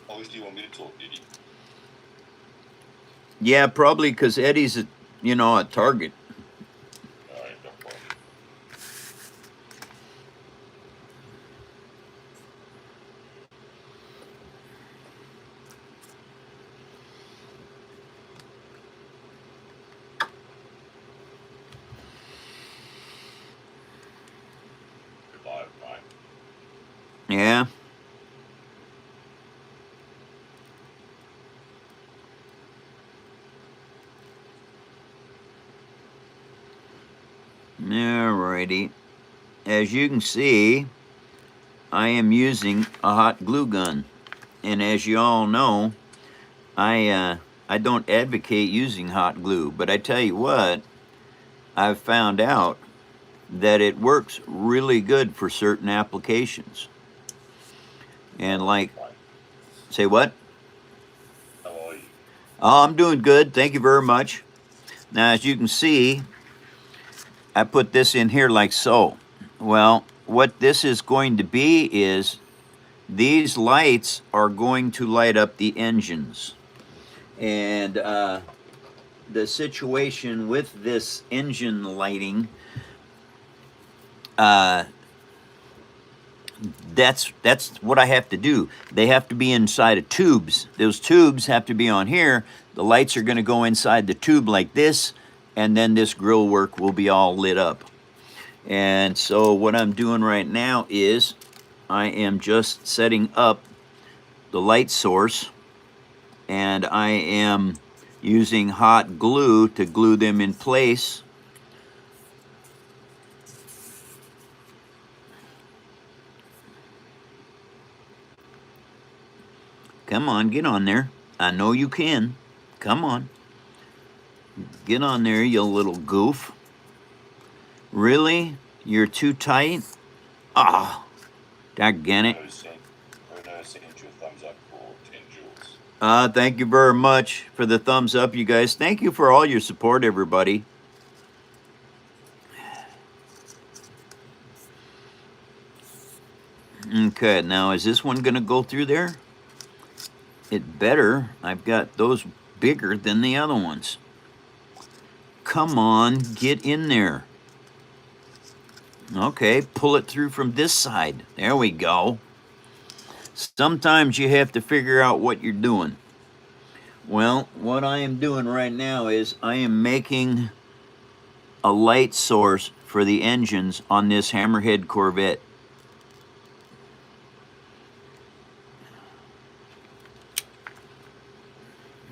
Obviously you want me to talk, Eddie. Yeah, probably because Eddie's, a target. All right, no problem. Goodbye, bye. Yeah. Alrighty. As you can see, I am using a hot glue gun. And as you all know, I don't advocate using hot glue, but I tell you what, I've found out that it works really good for certain applications. And like, say what? How are you? Oh, I'm doing good. Thank you very much. Now, as you can see, I put this in here like so. Well, what this is going to be is these lights are going to light up the engines. And the situation with this engine lighting, that's what I have to do. They have to be inside of tubes. Those tubes have to be on here. The lights are going to go inside the tube like this, and then this grill work will be all lit up. And so what I'm doing right now is I am just setting up the light source, and I am using hot glue to glue them in place. Come on, get on there. I know you can. Come on. Get on there, you little goof. Really? You're too tight? Ah, daggone it. Send you a thumbs up for 10 joules. Thank you very much for the thumbs up, you guys. Thank you for all your support, everybody. Okay, now is this one going to go through there? It better. I've got those bigger than the other ones. Come on, get in there. Okay, pull it through from this side. There we go. Sometimes you have to figure out what you're doing. Well, what I am doing right now is I am making a light source for the engines on this Hammerhead Corvette.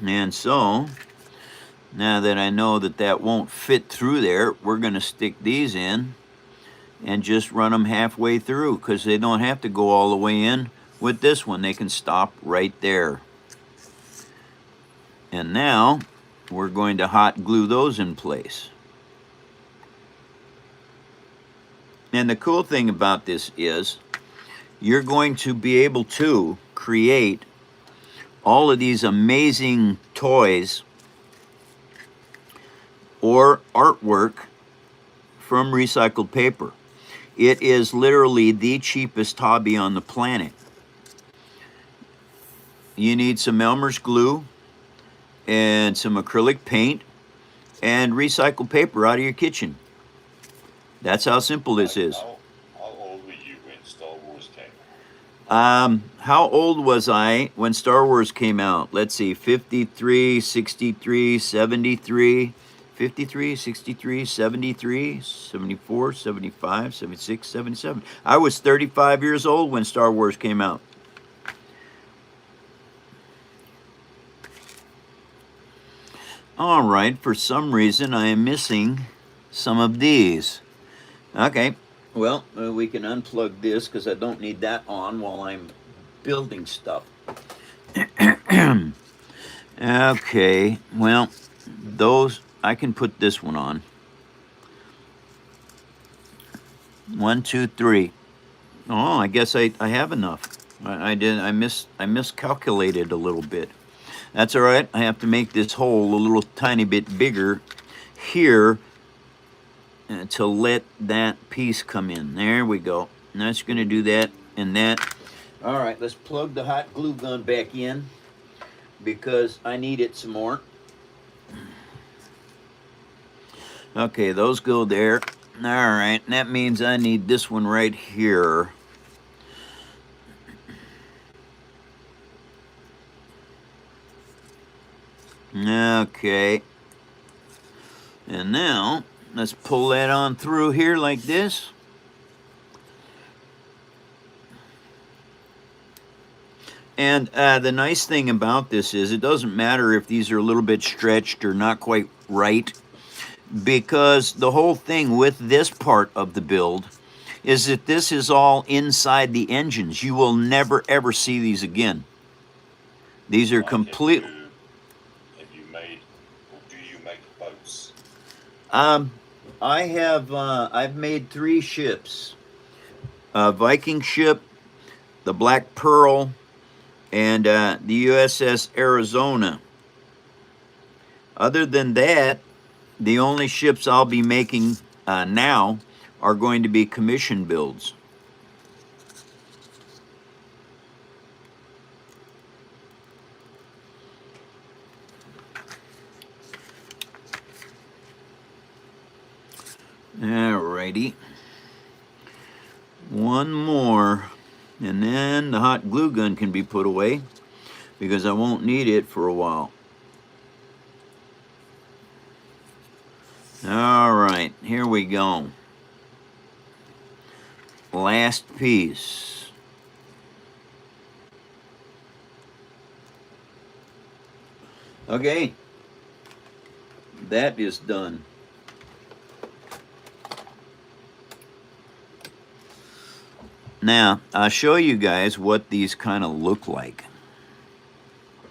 And so, now that I know that that won't fit through there, we're going to stick these in and just run them halfway through, because they don't have to go all the way in. With this one, they can stop right there. And now, we're going to hot glue those in place. And the cool thing about this is, you're going to be able to create all of these amazing toys or artwork from recycled paper. It is literally the cheapest hobby on the planet. You need some Elmer's glue and some acrylic paint and recycled paper out of your kitchen. That's how simple this is. How old were you when Star Wars came out? How old was I when Star Wars came out? Let's see, 53, 63, 73, 53, 63, 73, 74, 75, 76, 77. I was 35 years old when Star Wars came out. All right, for some reason I am missing some of these. Okay, well, we can unplug this because I don't need that on while I'm building stuff. Okay, well, those, I can put this one on. 1, 2, 3. Oh, I guess I have enough. I miscalculated a little bit. That's all right. I have to make this hole a little tiny bit bigger here to let that piece come in. There we go. And that's going to do that and that. All right, let's plug the hot glue gun back in because I need it some more. Okay, those go there. All right, and that means I need this one right here. Okay. And now, let's pull that on through here like this. And the nice thing about this is it doesn't matter if these are a little bit stretched or not quite right, because the whole thing with this part of the build is that this is all inside the engines. You will never ever see these again. These are complete. Have you made, or do you make boats? I have. I've made 3 ships: a Viking ship, the Black Pearl, and the USS Arizona. Other than that, the only ships I'll be making now are going to be commission builds. Alrighty. One more, and then the hot glue gun can be put away because I won't need it for a while. All right, here we go. Last piece. Okay, that is done. Now, I'll show you guys what these kind of look like.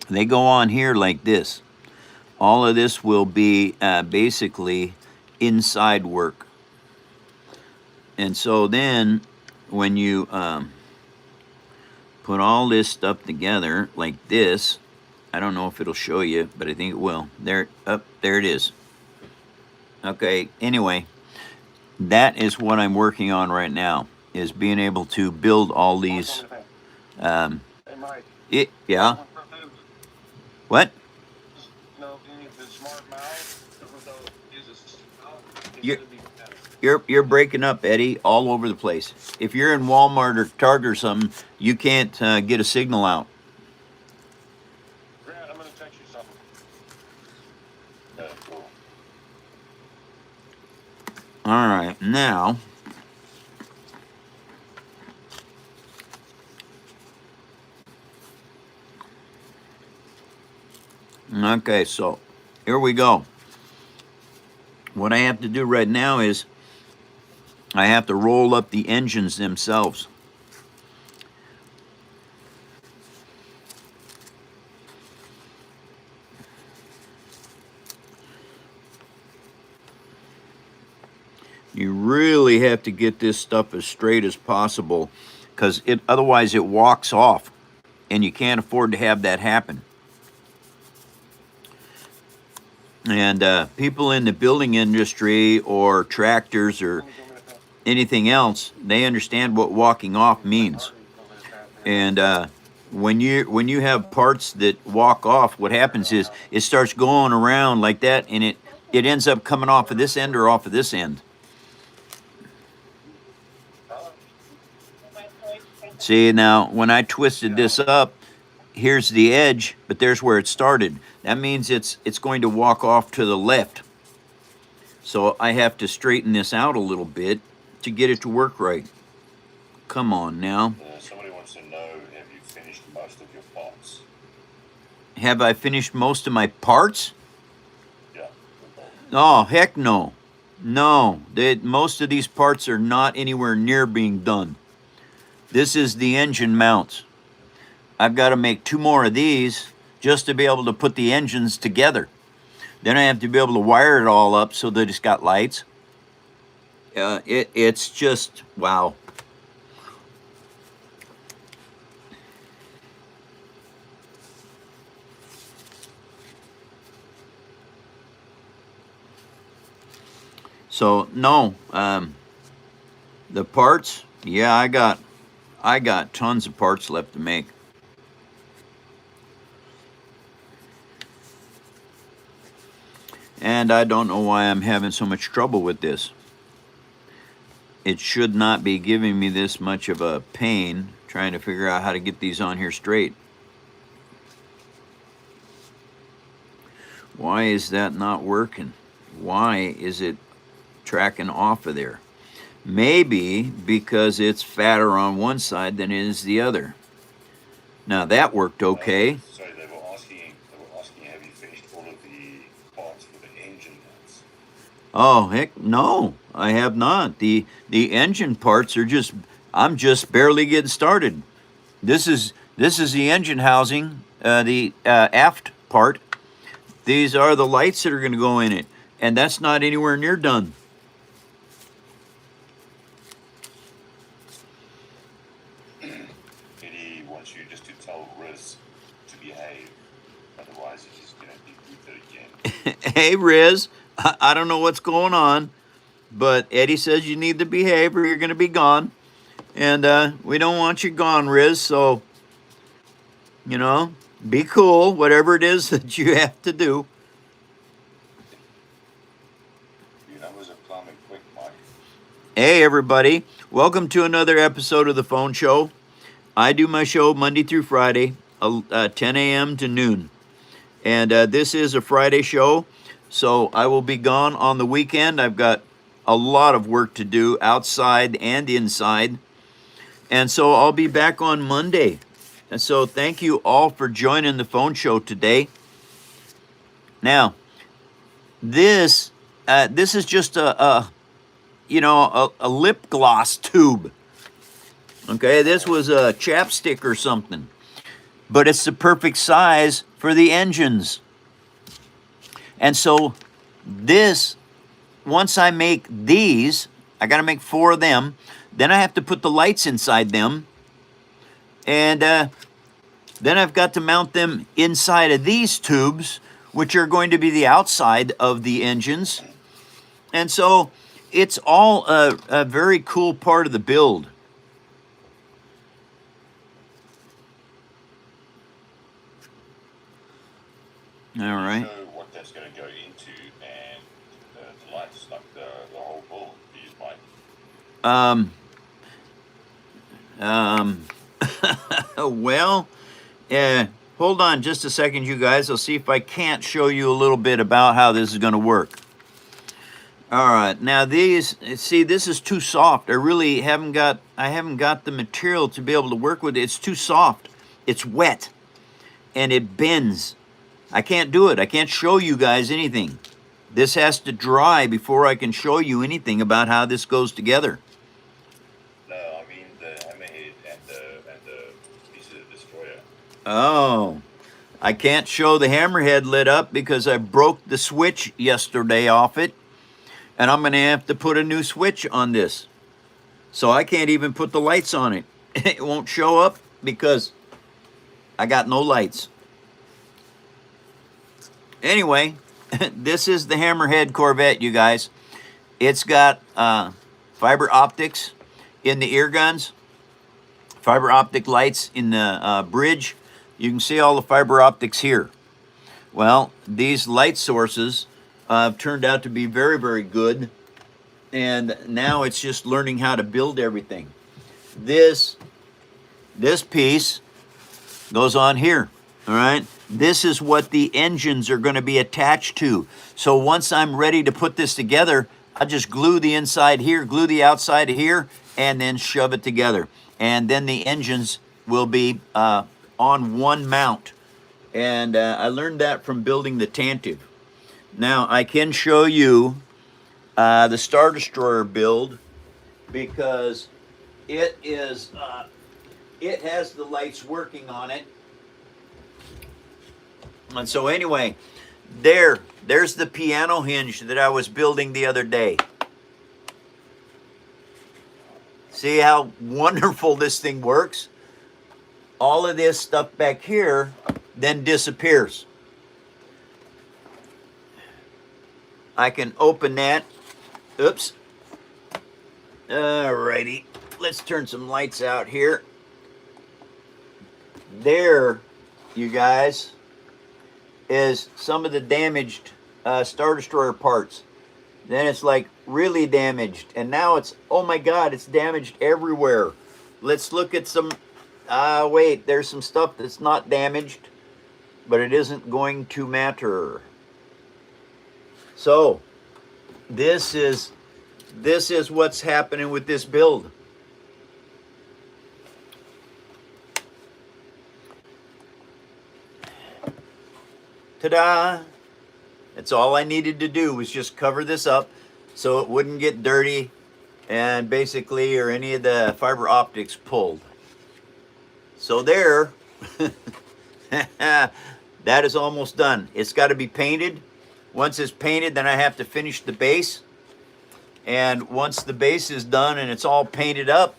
They go on here like this. All of this will be basically inside work. And so then when you put all this stuff together like this, I don't know if it'll show you, but I think it will. There it is. Okay, anyway, that is what I'm working on right now, is being able to build all these. Yeah. What? You're breaking up, Eddie, all over the place. If you're in Walmart or Target or something, you can't get a signal out. Grant, I'm going to text you something. Cool. All right, now. Okay, so here we go. What I have to do right now is I have to roll up the engines themselves. You really have to get this stuff as straight as possible, because otherwise it walks off, and you can't afford to have that happen. And people in the building industry or tractors or anything else, they understand what walking off means. And when you have parts that walk off, what happens is it starts going around like that, and it ends up coming off of this end or off of this end. See, now when I twisted this up, here's the edge, but there's where it started. That means it's going to walk off to the left. So I have to straighten this out a little bit to get it to work right. Come on now. Somebody wants to know, have you finished most of your parts? Have I finished most of my parts? Yeah. Oh, heck no. No, most of these parts are not anywhere near being done. This is the engine mounts. I've got to make 2 more of these just to be able to put the engines together. Then I have to be able to wire it all up so that it's got lights. It's just, wow. So no, the parts, yeah, I got tons of parts left to make. And I don't know why I'm having so much trouble with this. It should not be giving me this much of a pain trying to figure out how to get these on here straight. Why is that not working? Why is it tracking off of there? Maybe because it's fatter on one side than it is the other. Now that worked okay. Sorry, they were asking have you finished all of the parts for the engine nuts? Oh heck no, I have not. The engine parts are just, I'm just barely getting started. This is the engine housing, the aft part. These are the lights that are going to go in it, and that's not anywhere near done. Eddie wants you just to tell Riz to behave, otherwise he's going to be booted again. Hey Riz, I don't know what's going on, but Eddie says you need to behave or you're going to be gone, and we don't want you gone, Riz. So, you know, be cool, whatever it is that you have to do. Your numbers are climbing quick, Mike. Hey everybody, welcome to another episode of the Phone Show. I do my show Monday through Friday, 10 a.m. to noon. And this is a Friday show, so I will be gone on the weekend. I've got a lot of work to do outside and inside. And so I'll be back on Monday. And so thank you all for joining the Phone Show today. Now, this is just a lip gloss tube. Okay, this was a chapstick or something, but it's the perfect size for the engines. And so this, once I make these, I got to make 4 of them, then I have to put the lights inside them, and then I've got to mount them inside of these tubes, which are going to be the outside of the engines. And so it's all a very cool part of the build. All right. Show what that's going to go into and the lights, like the whole build, please, Mike. Well, hold on just a second, you guys. I'll see if I can't show you a little bit about how this is going to work. All right, now these, see, this is too soft. I really haven't got the material to be able to work with it. It's too soft. It's wet, and it bends. I can't do it. I can't show you guys anything. This has to dry before I can show you anything about how this goes together. No, I mean the Hammerhead and the piece of the destroyer. Oh, I can't show the Hammerhead lit up because I broke the switch yesterday off it, and I'm going to have to put a new switch on this. So I can't even put the lights on it. It won't show up because I got no lights. Anyway, this is the Hammerhead Corvette, you guys. It's got fiber optics in the ear guns, fiber optic lights in the bridge. You can see all the fiber optics here. Well, these light sources turned out to be very, very good. And now it's just learning how to build everything. This piece goes on here, all right? This is what the engines are going to be attached to. So once I'm ready to put this together, I just glue the inside here, glue the outside here, and then shove it together. And then the engines will be on one mount. And I learned that from building the Tantive. Now I can show you the Star Destroyer build because it is it has the lights working on it. And so anyway, there's the piano hinge that I was building the other day. See how wonderful this thing works? All of this stuff back here then disappears. I can open that Oops. Alrighty. Let's turn some lights out here. There, you guys, is some of the damaged Star Destroyer parts. Then it's like really damaged. And now it's, oh my God, it's damaged everywhere. Let's look at some, wait, there's some stuff that's not damaged, but it isn't going to matter. So, this is what's happening with this build. Ta-da! That's all I needed to do was just cover this up so it wouldn't get dirty and basically, or any of the fiber optics pulled. So there, that is almost done. It's got to be painted. Once it's painted, then I have to finish the base. And once the base is done and it's all painted up,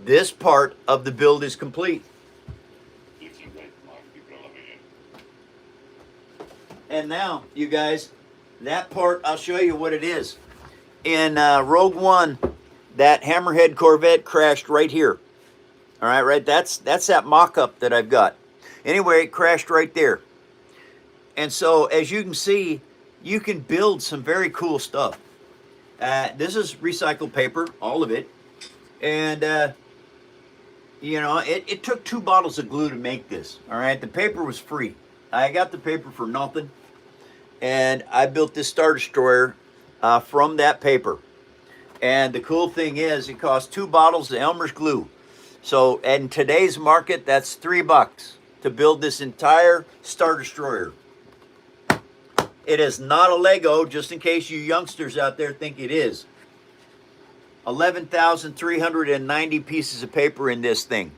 this part of the build is complete. And now, you guys, that part, I'll show you what it is. In Rogue One, that Hammerhead Corvette crashed right here. All right, right? That's that mock-up that I've got. Anyway, it crashed right there. And so, as you can see, you can build some very cool stuff. This is recycled paper, all of it. And, you know, it took 2 bottles of glue to make this. All right, the paper was free. I got the paper for nothing. And I built this Star Destroyer from that paper. And the cool thing is, it cost 2 bottles of Elmer's glue. So in today's market, that's $3 to build this entire Star Destroyer. It is not a Lego, just in case you youngsters out there think it is. 11,390 pieces of paper in this thing.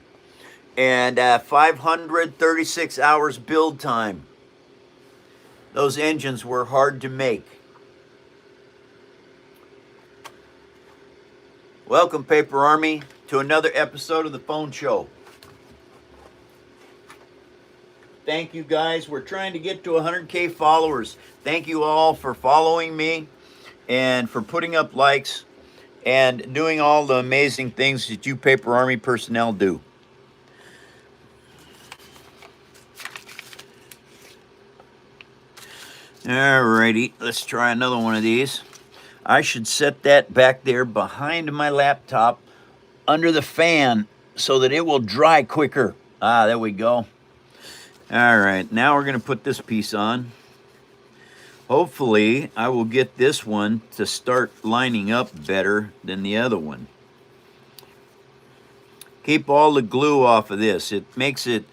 And 536 hours build time. Those engines were hard to make. Welcome, Paper Army, to another episode of the Phone Show. Thank you, guys. We're trying to get to 100K followers. Thank you all for following me and for putting up likes and doing all the amazing things that you Paper Army personnel do. Alrighty, let's try another one of these. I should set that back there behind my laptop under the fan so that it will dry quicker. Ah, there we go. Alright, now we're going to put this piece on. Hopefully, I will get this one to start lining up better than the other one. Keep all the glue off of this. It makes it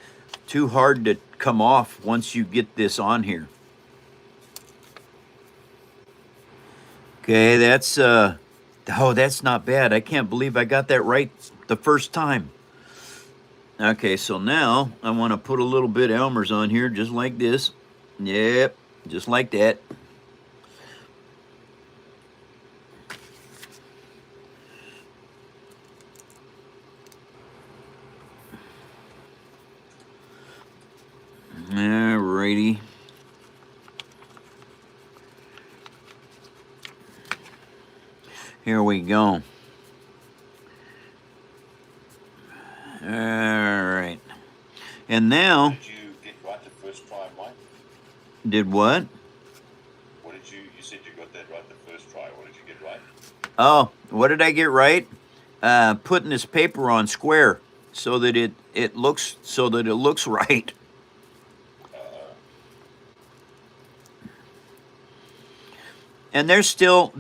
too hard to come off once you get this on here. Okay, that's, oh, that's not bad. I can't believe I got that right the first time. Okay, so now I want to put a little bit of Elmer's on here, just like this. Yep, just like that. Alrighty. Here we go. All right. And now... Did you get right the first try, Mike? Did what? What did you said you got that right the first try. What did you get right? Oh, what did I get right? Putting this paper on square so that it looks right. And there's still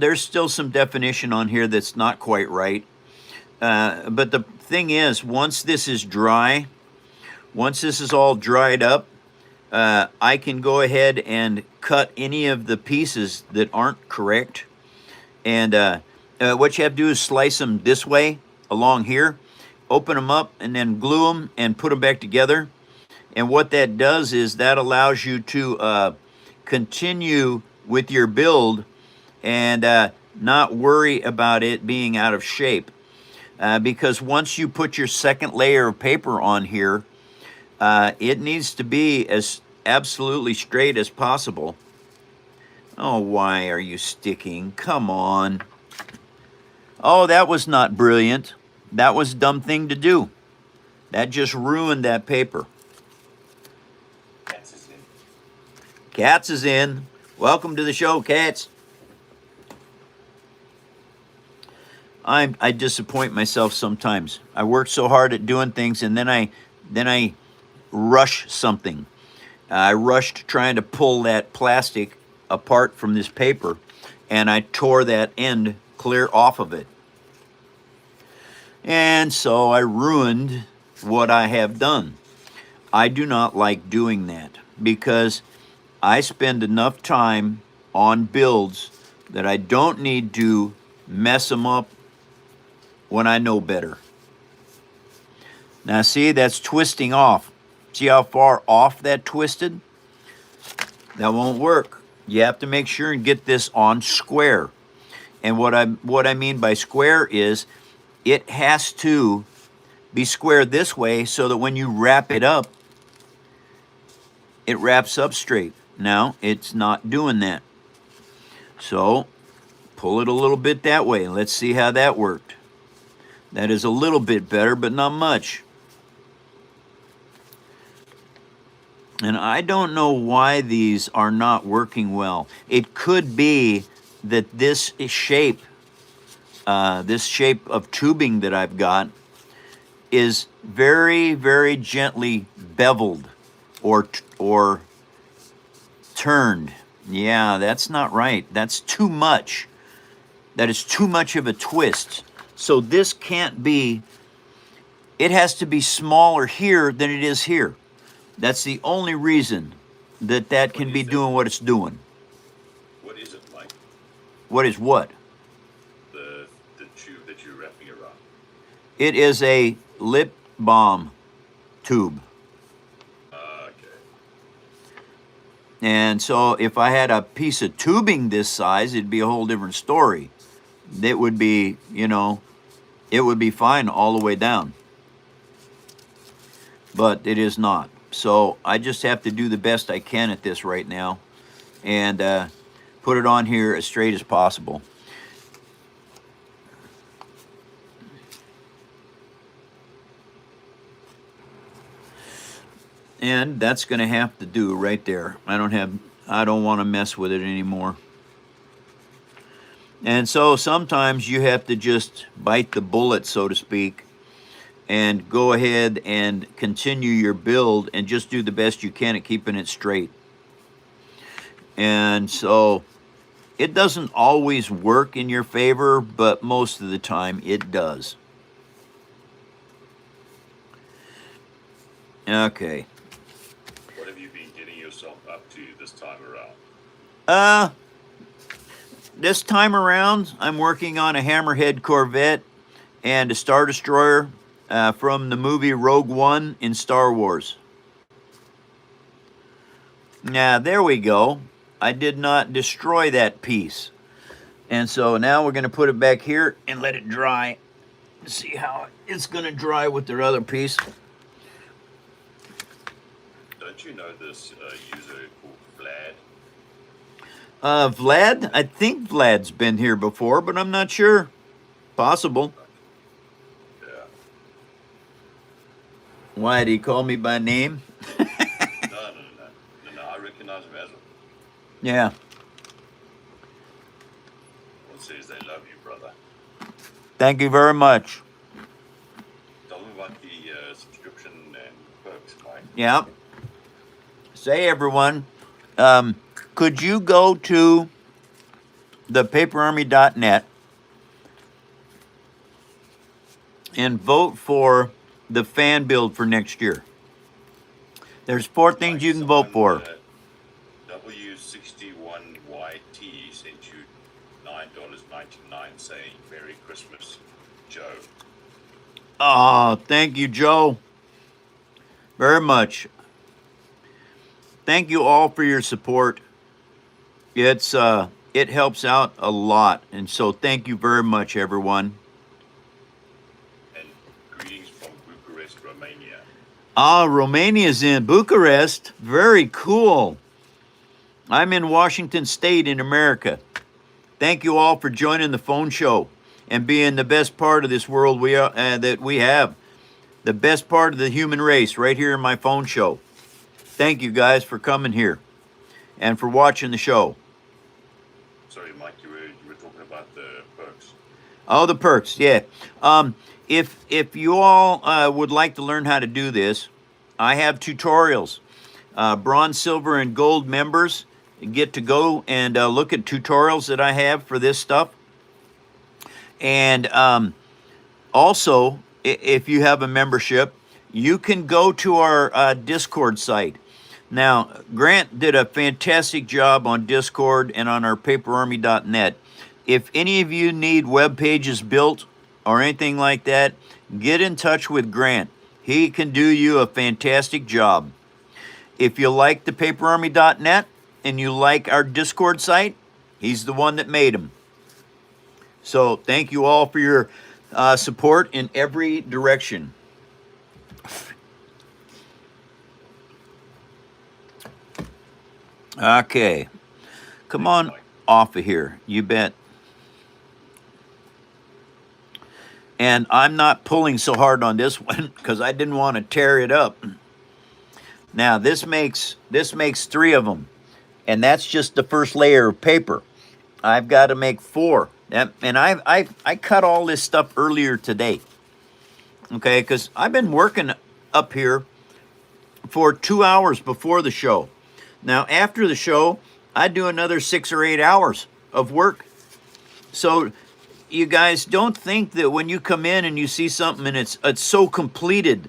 some definition on here that's not quite right. But the thing is, once this is dry, once this is all dried up, I can go ahead and cut any of the pieces that aren't correct. And what you have to do is slice them this way along here, open them up, and then glue them and put them back together. And what that does is that allows you to continue with your build and not worry about it being out of shape. Because once you put your second layer of paper on here, it needs to be as absolutely straight as possible. Oh, why are you sticking? Come on. Oh, that was not brilliant. That was a dumb thing to do. That just ruined that paper. Cats is in. Cats is in. Welcome to the show, Cats. I disappoint myself sometimes. I work so hard at doing things, and then I rush something. I rushed trying to pull that plastic apart from this paper, and I tore that end clear off of it. And so I ruined what I have done. I do not like doing that because I spend enough time on builds that I don't need to mess them up when I know better. Now see, that's twisting off. See how far off that twisted? That won't work. You have to make sure and get this on square. And what I mean by square is it has to be square this way so that when you wrap it up, it wraps up straight. Now, it's not doing that. So, pull it a little bit that way. Let's see how that worked. That is a little bit better, but not much. And I don't know why these are not working well. It could be that this shape of tubing that I've got is very, very gently beveled or turned. Yeah, that's not right. That's too much. That is too much of a twist. So this can't be, it has to be smaller here than it is here. That's the only reason that can be doing what it's doing. What is it like? What is what? The tube that you're wrapping around. It is a lip balm tube. Okay. And so if I had a piece of tubing this size, it'd be a whole different story. It would be, it would be fine all the way down. But it is not. So I just have to do the best I can at this right now and put it on here as straight as possible. And that's going to have to do right there. I don't want to mess with it anymore. And so sometimes you have to just bite the bullet, so to speak, and go ahead and continue your build and just do the best you can at keeping it straight. And so it doesn't always work in your favor, but most of the time it does. Okay. What have you been getting yourself up to this time around? This time around, I'm working on a Hammerhead Corvette and a Star Destroyer from the movie Rogue One in Star Wars. Now, there we go. I did not destroy that piece. And so now we're going to put it back here and let it dry. See how it's going to dry with the other piece. Don't you know this user called Vlad? Vlad? I think Vlad's been here before, but I'm not sure. Possible. Yeah. Why, did he call me by name? No, I recognize him as him. Yeah. One says they love you, brother. Thank you very much. Tell them about the subscription and perks, Mike. Yeah. Say, everyone, could you go to the paperarmy.net and vote for the fan build for next year? There's 4 things you can vote for. W61YT sent you $9.99 saying Merry Christmas, Joe. Oh, thank you, Joe. Very much. Thank you all for your support. It helps out a lot, and so thank you very much, everyone. And greetings from Bucharest, Romania. Ah, Romania's in Bucharest. Very cool. I'm in Washington State in America. Thank you all for joining the phone show. and being the best part of this world that we have. The best part of the human race right here in my phone show. Thank you guys for coming here and for watching the show. Sorry, Mike, you were talking about the perks. Oh, the perks, yeah. If you all would like to learn how to do this, I have tutorials. Bronze, silver, and gold members get to go and look at tutorials that I have for this stuff. And also, if you have a membership, you can go to our Discord site. Now, Grant did a fantastic job on Discord and on our paperarmy.net. If any of you need web pages built or anything like that, get in touch with Grant. He can do you a fantastic job. If you like the paperarmy.net and you like our Discord site, he's the one that made them. So thank you all for your support in every direction. Okay. Come on off of here. You bet. And I'm not pulling so hard on this one because I didn't want to tear it up. Now this makes 3 of them, and that's just the first layer of paper. I've got to make 4. And I cut all this stuff earlier today. Okay, because I've been working up here for 2 hours before the show. Now after the show, I do another 6 or 8 hours of work. So you guys don't think that when you come in and you see something and it's so completed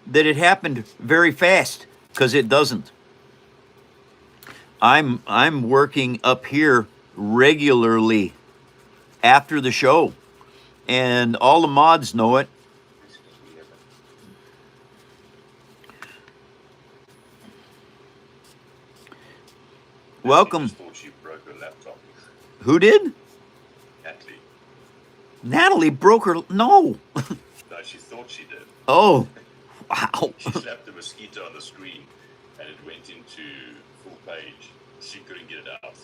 that it happened very fast, because it doesn't. I'm working up here regularly after the show, and all the mods know it. Welcome. She just thought she broke her laptop. Who did? Natalie. Natalie broke her. No. No, she thought she did. Oh, wow. She slapped a mosquito on the screen, and it went into full page. She couldn't get it out.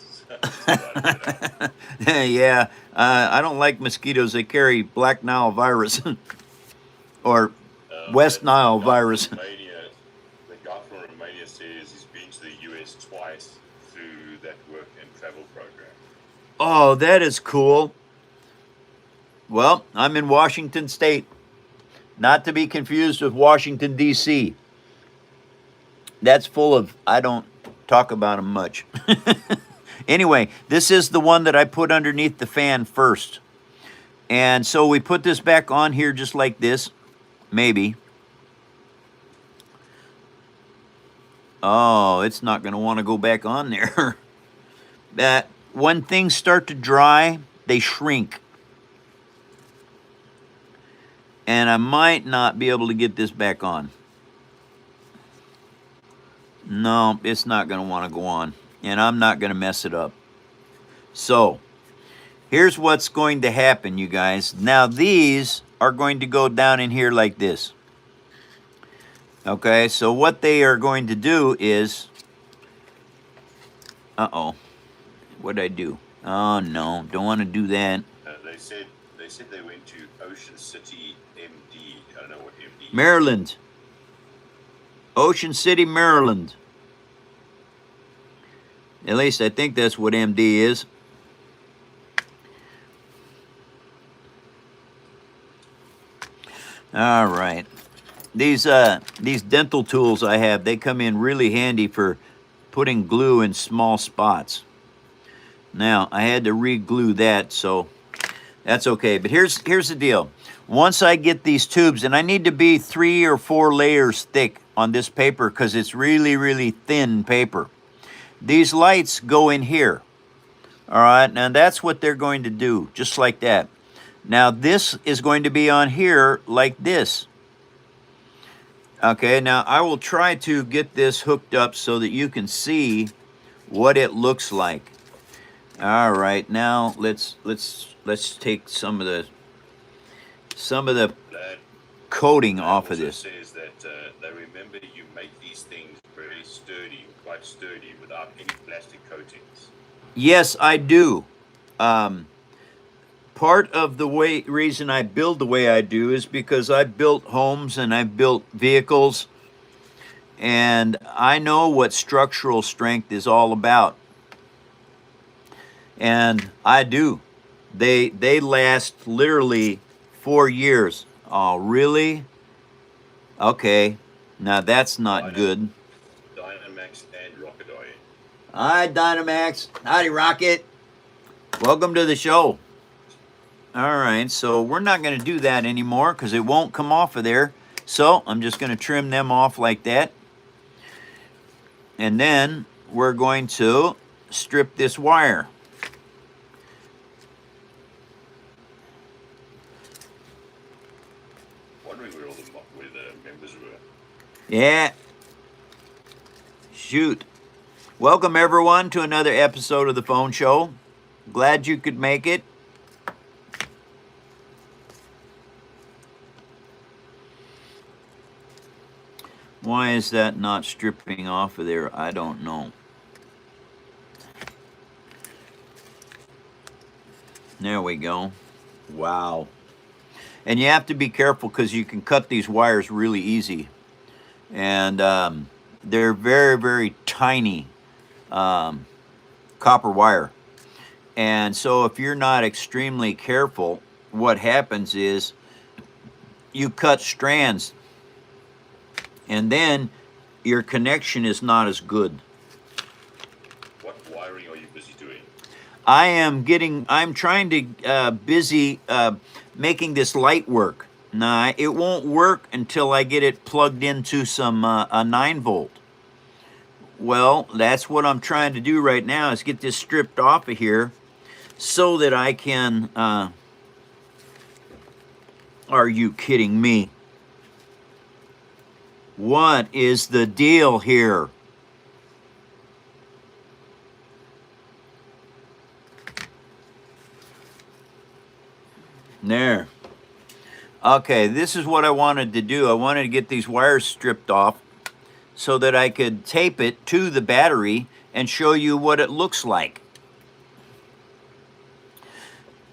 Yeah, I don't like mosquitoes. They carry Black Nile virus or West Nile virus. The guy from Romania says he's been to the US twice through that work and travel program. Oh, that is cool. Well, I'm in Washington State, not to be confused with Washington, D.C. That's full of, I don't talk about them much. Anyway, this is the one that I put underneath the fan first. And so we put this back on here just like this, maybe. Oh, it's not going to want to go back on there. That when things start to dry, they shrink. And I might not be able to get this back on. No, it's not going to want to go on. And I'm not going to mess it up. So, here's what's going to happen, you guys. Now, these are going to go down in here like this. Okay, so what they are going to do is... Uh-oh. What'd I do? Oh, no. Don't want to do that. They said they went to Ocean City, MD. I don't know what MD is. Maryland. Ocean City, Maryland. At least I think that's what MD is. All right. These dental tools I have, they come in really handy for putting glue in small spots. Now, I had to re-glue that, so that's okay. But here's the deal. Once I get these tubes, and I need to be 3 or 4 layers thick on this paper because it's really, really thin paper. These lights go in here. All right, now that's what they're going to do, just like that. Now this is going to be on here like this. Okay, now I will try to get this hooked up so that you can see what it looks like. All right, now let's take some of the coating off of this. Says that they remember you make these things very sturdy, quite sturdy, without any plastic coatings. Yes, I do. part of the reason I build the way I do is because I've built homes and I've built vehicles, and I know what structural strength is all about. And I do. They last literally 4 years. Oh, really? Okay. Now that's not good. Dynamax and Rockadoy. Hi, Dynamax. Howdy, Rocket. Welcome to the show. All right, so we're not going to do that anymore because it won't come off of there. So I'm just going to trim them off like that. And then we're going to strip this wire. Wondering where all the members were. Yeah. Shoot. Welcome, everyone, to another episode of the Phone Show. Glad you could make it. Why is that not stripping off of there? I don't know. There we go. Wow. And you have to be careful because you can cut these wires really easy. And they're very, very tiny copper wire. And so if you're not extremely careful, what happens is you cut strands, and then your connection is not as good. What wiring are you busy doing? I'm trying to busy making this light work. Now, it won't work until I get it plugged into some a 9-volt. Well, that's what I'm trying to do right now, is get this stripped off of here so that I can, are you kidding me? What is the deal here? There. Okay, this is what I wanted to do. I wanted to get these wires stripped off so that I could tape it to the battery and show you what it looks like.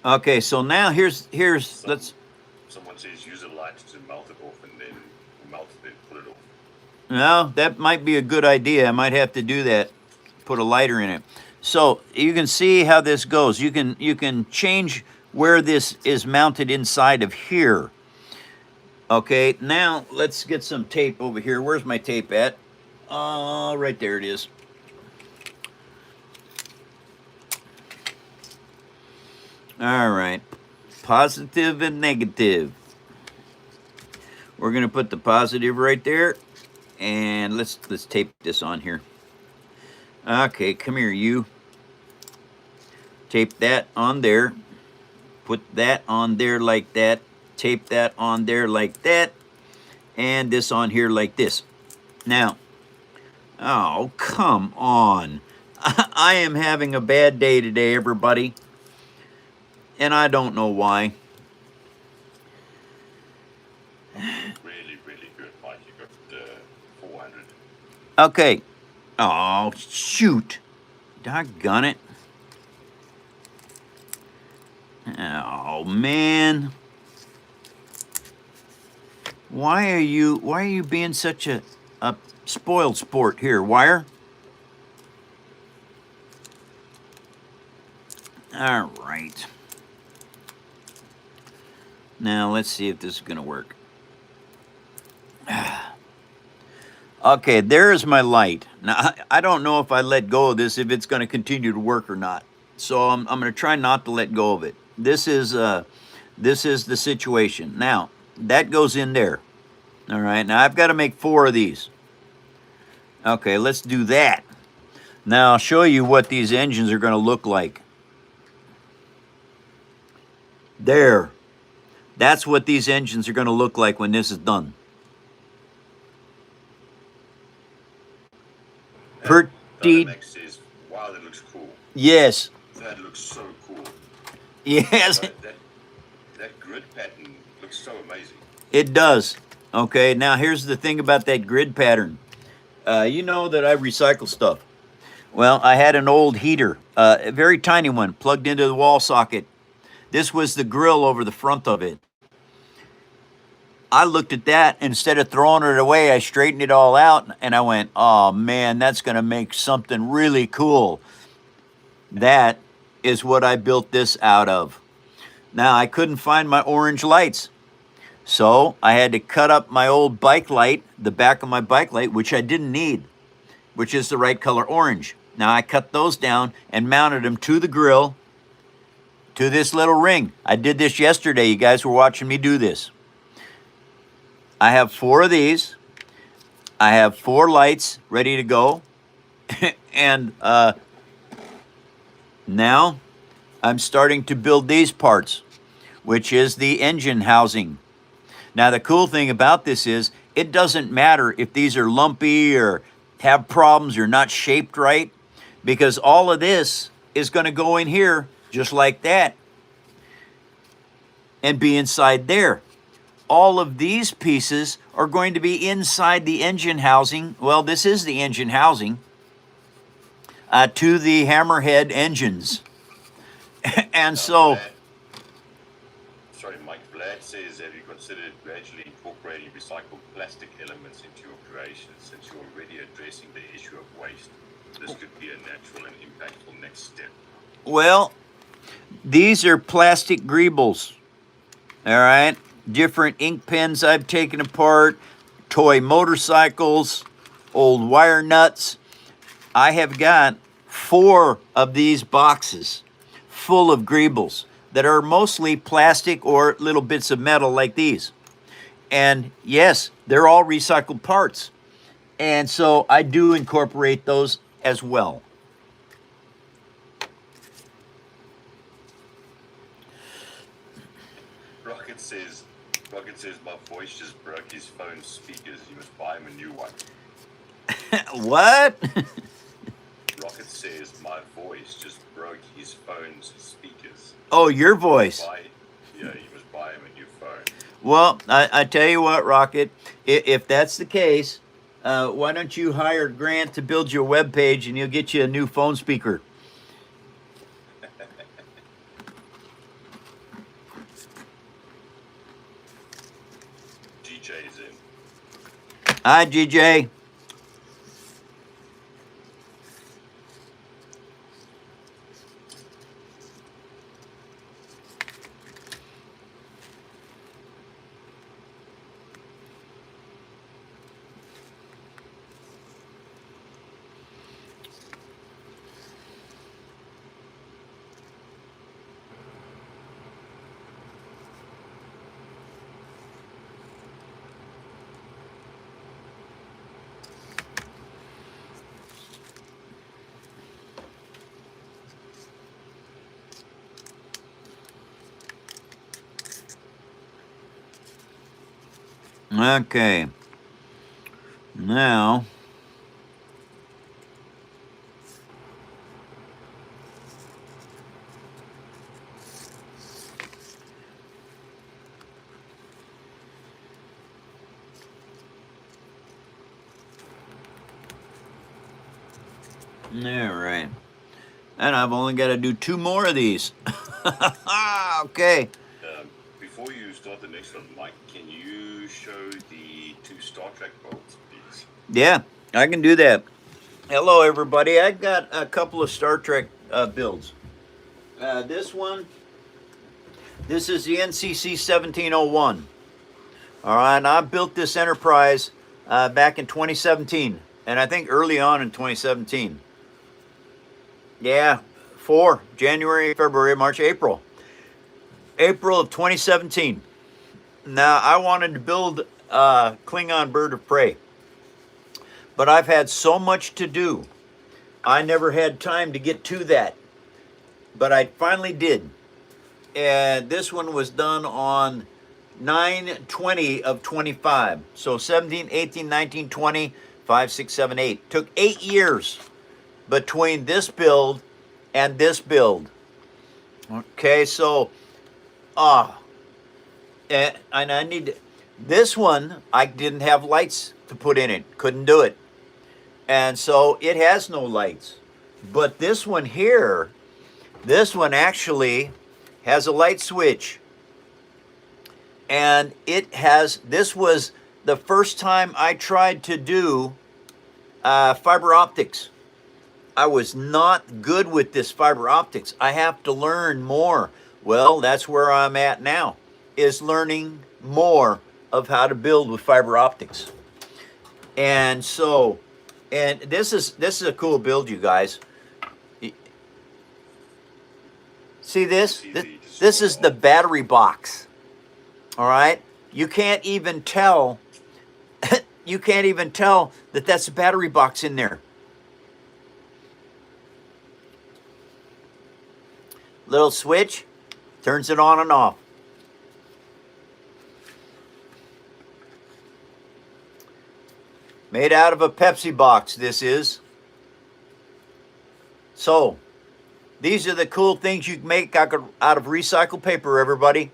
Okay, so now here's let's. Someone says use a light to melt it off and then put it off. No, that might be a good idea. I might have to do that. Put a lighter in it. So you can see how this goes. You can change where this is mounted inside of here. Okay, now let's get some tape over here. Where's my tape at? Right there it is. All right, positive and negative. We're gonna put the positive right there, and let's tape this on here. Okay, come here, you. Tape that on there. Put that on there like that. Tape that on there like that. And this on here like this. Now, oh, come on. I am having a bad day today, everybody. And I don't know why. Really, really good, Mike. You got 400. Okay. Oh, shoot. Doggone it. Oh, man. Why are you being such a spoiled sport here, wire? All right. Now, let's see if this is going to work. Okay, there's my light. Now, I don't know if I let go of this, if it's going to continue to work or not. So I'm going to try not to let go of it. This is the situation. Now, that goes in there. All right, now I've got to make 4 of these. Okay, let's do that. Now, I'll show you what these engines are going to look like. There. That's what these engines are going to look like when this is done. Pretty. Dynamax says, wow, that looks cool. Yes. That looks so cool. Yes. That grid pattern looks so amazing. It does. Okay, now here's the thing about that grid pattern. You know that I recycle stuff. Well, I had an old heater, a very tiny one, plugged into the wall socket. This was the grill over the front of it. I looked at that, and instead of throwing it away, I straightened it all out, and I went, oh man, that's going to make something really cool. That is what I built this out of. Now, I couldn't find my orange lights, so I had to cut up my old bike light, the back of my bike light, which I didn't need, which is the right color orange. Now, I cut those down and mounted them to the grill, to this little ring. I did this yesterday. You guys were watching me do this. I have 4 of these. I have 4 lights ready to go. And now I'm starting to build these parts, which is the engine housing. Now, the cool thing about this is it doesn't matter if these are lumpy or have problems or not shaped right, because all of this is going to go in here just like that and be inside there. All of these pieces are going to be inside the engine housing. Well, this is the engine housing to the Hammerhead engines. And so... Sorry, Mike. Vlad says, have you considered gradually incorporating recycled plastic elements into your creations, since you're already addressing the issue of waste? This could be a natural and impactful next step. Well, these are plastic greebles. All right? Different ink pens I've taken apart, toy motorcycles, old wire nuts. I have got 4 of these boxes full of greebles that are mostly plastic or little bits of metal like these. And yes, they're all recycled parts. And so I do incorporate those as well. Rocket says my voice just broke his phone speakers. You must buy him a new one. What? Rocket says my voice just broke his phone's speakers. Oh, your voice. You must buy him a new phone. Well, I tell you what, Rocket, if that's the case, why don't you hire Grant to build you a web page and he'll get you a new phone speaker. GJ's in. Hi, GJ. Okay. Now, all right. And I've only got to do 2 more of these. Okay. Before you start the next one, Mike, can you show the 2 Star Trek bolts, please? Yeah, I can do that. Hello, everybody. I've got a couple of Star Trek builds. This one, this is the NCC 1701. All right, and I built this Enterprise back in 2017, and I think early on in 2017. Yeah, January, February, March, April. April of 2017. Now, I wanted to build Klingon Bird of Prey, but I've had so much to do, I never had time to get to that. But I finally did. And this one was done on 9/20 of 25. So 17, 18, 19, 20, 5, 6, 7, 8. Took 8 years between this build and this build. Okay, so, and I need to, this one, I didn't have lights to put in it. Couldn't do it. And so it has no lights. But this one here, this one actually has a light switch. And it has, this was the first time I tried to do fiber optics. I was not good with this fiber optics. I have to learn more. Well, that's where I'm at now, is learning more of how to build with fiber optics. And so, and this is a cool build, you guys. See this? This is the battery box. All right? You can't even tell you can't even tell that that's a battery box in there. Little switch turns it on and off. Made out of a Pepsi box, this is. So, these are the cool things you can make out of recycled paper, everybody.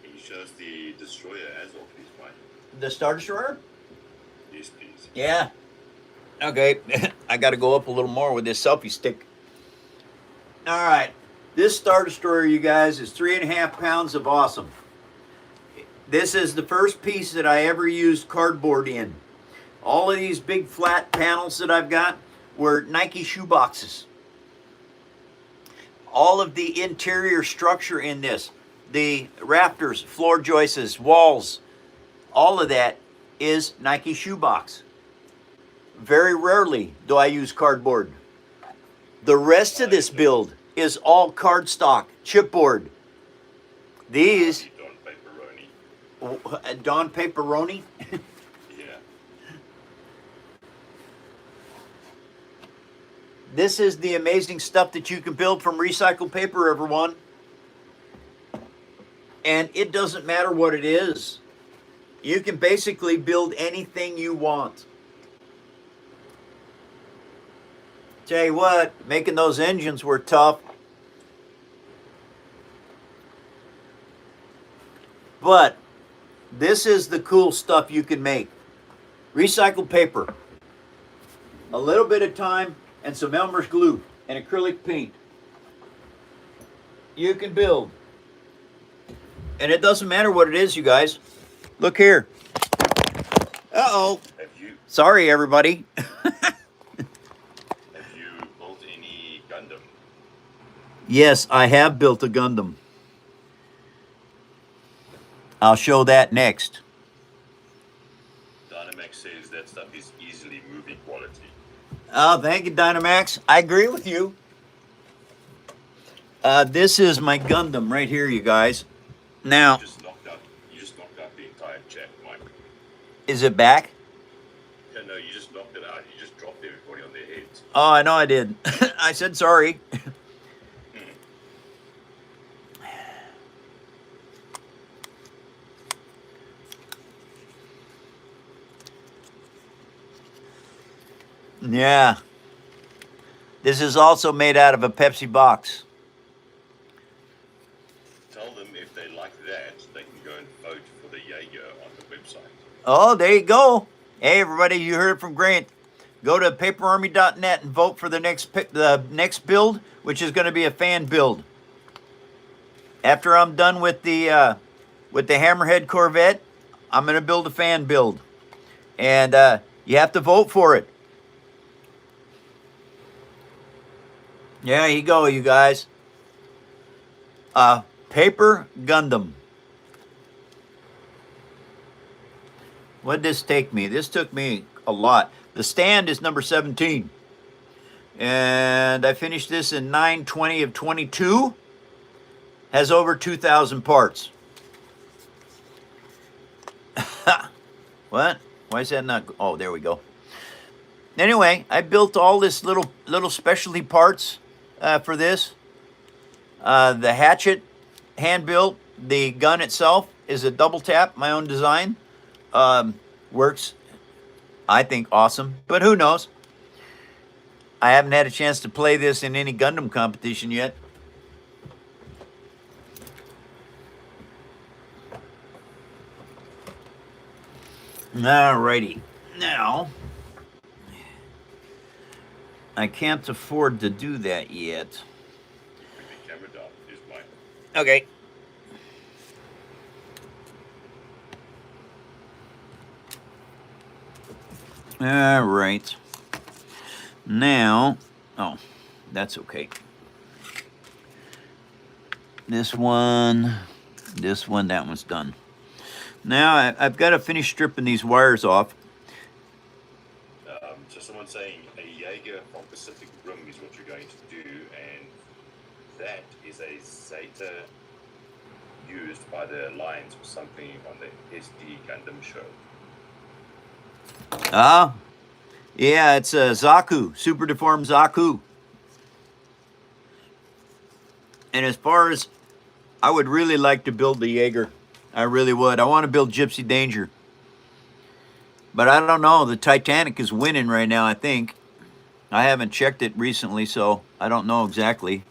Can you show us the destroyer as well, please, Mike? The Star Destroyer? Yes, please. Yeah. Okay, I got to go up a little more with this selfie stick. All right, this Star Destroyer, you guys, is 3.5 pounds of awesome. This is the first piece that I ever used cardboard in. All of these big flat panels that I've got were Nike shoe boxes. All of the interior structure in this, the rafters, floor joists, walls, all of that is Nike shoebox. Very rarely do I use cardboard. The rest of this build is all cardstock, chipboard. These, Don Paperoni? Yeah. This is the amazing stuff that you can build from recycled paper, everyone. And it doesn't matter what it is. You can basically build anything you want. Tell you what, making those engines were tough. But this is the cool stuff you can make. Recycled paper, a little bit of time, and some Elmer's glue and acrylic paint. You can build. And it doesn't matter what it is, you guys. Look here. Uh-oh. Sorry, everybody. Have you built any Gundam? Yes, I have built a Gundam. I'll show that next. Dynamax says that stuff is easily movie quality. Oh, thank you, Dynamax. I agree with you. This is my Gundam right here, you guys. Now, You just knocked out the entire chat, Mike. is it back? Yeah, no, you just knocked it out. You just dropped everybody on their heads. Oh, I know I did. I said sorry. Yeah. This is also made out of a Pepsi box. Tell them if they like that, they can go and vote for the Jaeger on the website. Oh, there you go. Hey, everybody, you heard it from Grant. Go to paperarmy.net and vote for the next build, which is going to be a fan build. After I'm done with the Hammerhead Corvette, I'm going to build a fan build. And you have to vote for it. Yeah, here you go, you guys. Paper Gundam. What did this take me? This took me a lot. The stand is number 17. And I finished this in 9/20 of 22. Has over 2,000 parts. What? Why is that not? Oh, there we go. Anyway, I built all this little specialty parts for this. The hatchet, hand built. The gun itself is a double tap, my own design. Works, I think, awesome. But who knows? I haven't had a chance to play this in any Gundam competition yet. Alrighty. Now, I can't afford to do that yet. Bring the camera down. Okay. All right. Now, oh, that's okay. This one, that one's done. Now I've got to finish stripping these wires off. So someone's saying a Jaeger from Pacific Rim is what you're going to do, and that is a Zeta used by the Alliance or something on the SD Gundam show. Ah, yeah, it's a Zaku, super deformed Zaku. And as far as, I would really like to build the Jaeger. I really would. I want to build Gypsy Danger. But I don't know. The Titanic is winning right now, I think. I haven't checked it recently, so I don't know exactly.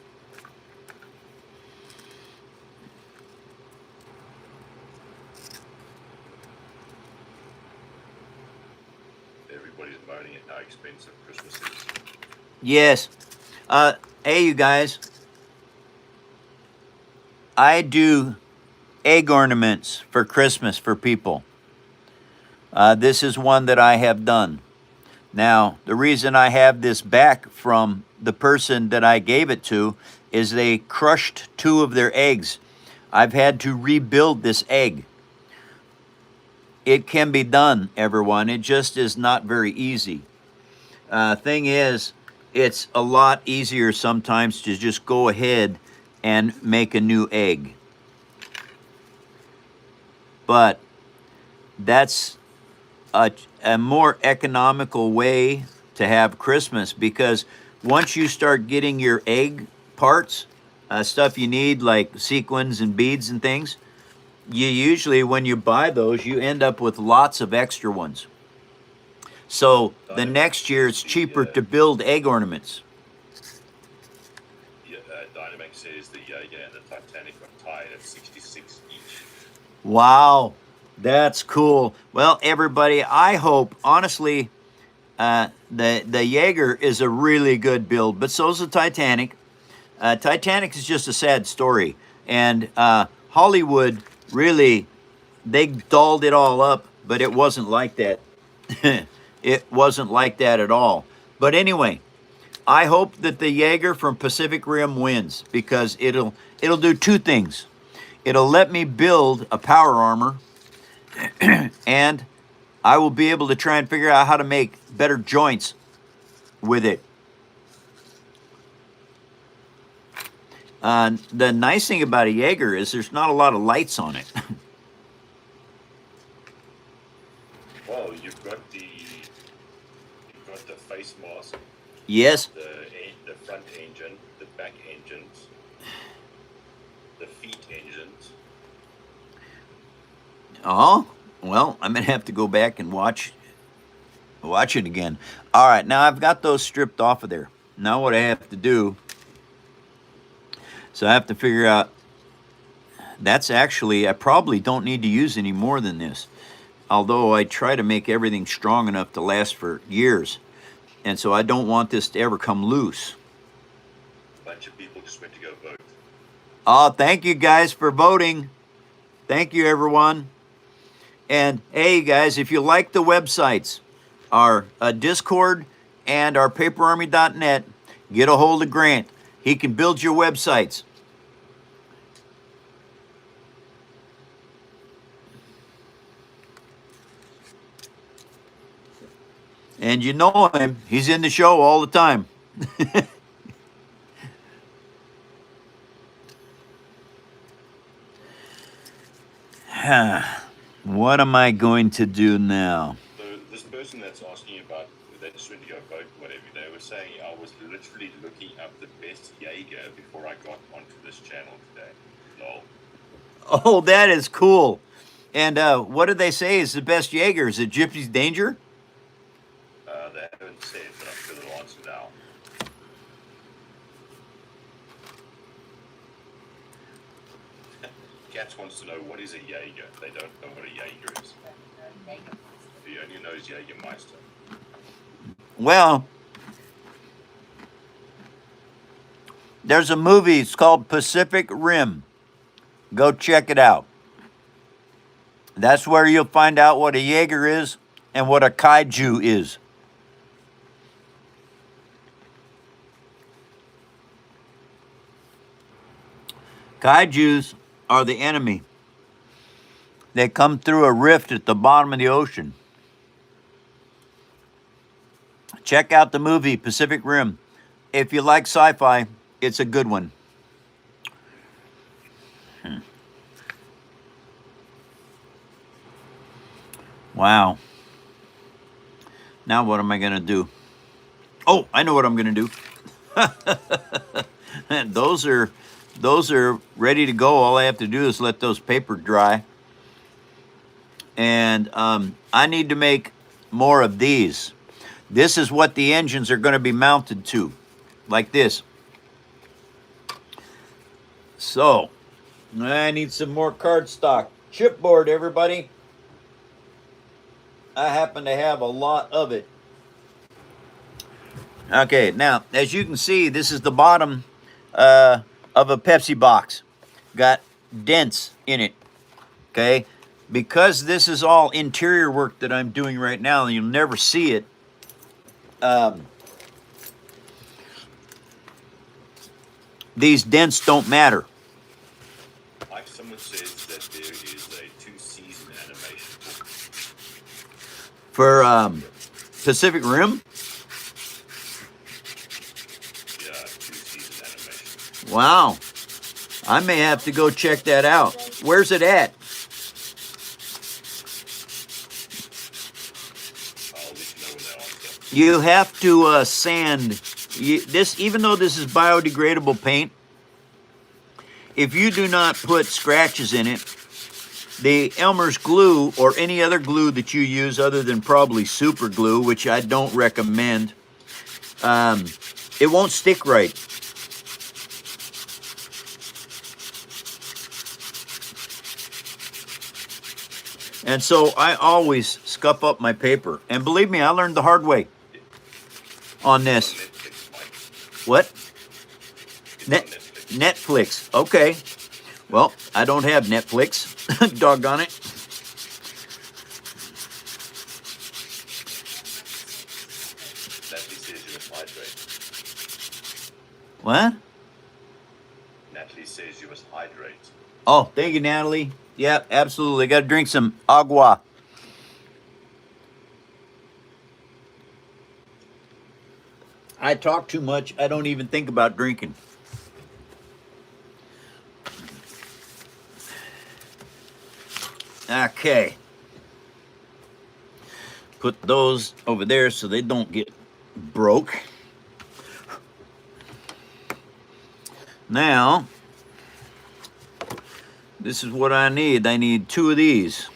Everybody's moaning at how expensive Christmas is. Yes. Hey, you guys. I do egg ornaments for Christmas for people. This is one that I have done. Now, the reason I have this back from the person that I gave it to is they crushed 2 of their eggs. I've had to rebuild this egg. It can be done, everyone. It just is not very easy. Thing is, it's a lot easier sometimes to just go ahead and make a new egg. But that's a more economical way to have Christmas, because once you start getting your egg parts, stuff you need like sequins and beads and things, you usually, when you buy those, you end up with lots of extra ones. So the next year it's cheaper to build egg ornaments. Yeah, Dynamax says the Jaeger and the Titanic are tied at 66 each. Wow, that's cool. Well, everybody, I hope, honestly, the Jaeger is a really good build, but so's the Titanic. Titanic is just a sad story, and Hollywood really, they dolled it all up, but it wasn't like that. It wasn't like that at all. But anyway, I hope that the Jaeger from Pacific Rim wins, because it'll do 2 things. It'll let me build a power armor, and I will be able to try and figure out how to make better joints with it. The nice thing about a Jaeger is there's not a lot of lights on it. Well, you've got the face mask. Yes. The front engine, the back engines, the feet engines. Oh, well, I'm gonna have to go back and watch it again. All right, now I've got those stripped off of there. Now what I have to do, so I have to figure out, that's actually, I probably don't need to use any more than this. Although I try to make everything strong enough to last for years. And so I don't want this to ever come loose. A bunch of people just went to go vote. Oh, thank you guys for voting. Thank you, everyone. And hey, guys, if you like the websites, our Discord and our paperarmy.net, get a hold of Grant. He can build your websites. And you know him. He's in the show all the time. What am I going to do now? So this person that's asking about, they just went to go vote, whatever, they were saying I was literally looking up the best Jaeger before I got onto this channel today. Lol. Oh, that is cool. And what did they say is the best Jaeger? Is it Gypsy's Danger? They haven't said, but I'm sure they'll answer now. Cats wants to know what is a Jaeger. They don't know what a Jaeger is. He only knows Jägermeister. Well, there's a movie. It's called Pacific Rim. Go check it out. That's where you'll find out what a Jaeger is and what a kaiju is. Kaijus are the enemy. They come through a rift at the bottom of the ocean. Check out the movie Pacific Rim. If you like sci-fi, it's a good one. Wow. Now what am I going to do? Oh, I know what I'm going to do. Those are ready to go. All I have to do is let those paper dry. And I need to make more of these. This is what the engines are going to be mounted to, like this. So, I need some more cardstock. Chipboard, everybody. I happen to have a lot of it. Okay, now, as you can see, this is the bottom of a Pepsi box. Got dents in it, okay? Because this is all interior work that I'm doing right now, and you'll never see it, these dents don't matter. Like someone says that there is a 2-season animation book. For Pacific Rim? Yeah, 2-season animation. Wow. I may have to go check that out. Where's it at? I'll let you know when that one's done. You have to sand this, even though this is biodegradable paint. If you do not put scratches in it, the Elmer's glue or any other glue that you use other than probably super glue, which I don't recommend, it won't stick right. And so I always scuff up my paper. And believe me, I learned the hard way on this. What? Netflix. Okay. Well, I don't have Netflix. Doggone it. Natalie says you must hydrate. What? Natalie says you must hydrate. Oh, thank you, Natalie. Yeah, absolutely. Got to drink some agua. I talk too much. I don't even think about drinking. Okay. Put those over there so they don't get broke. Now, this is what I need. I need 2 of these.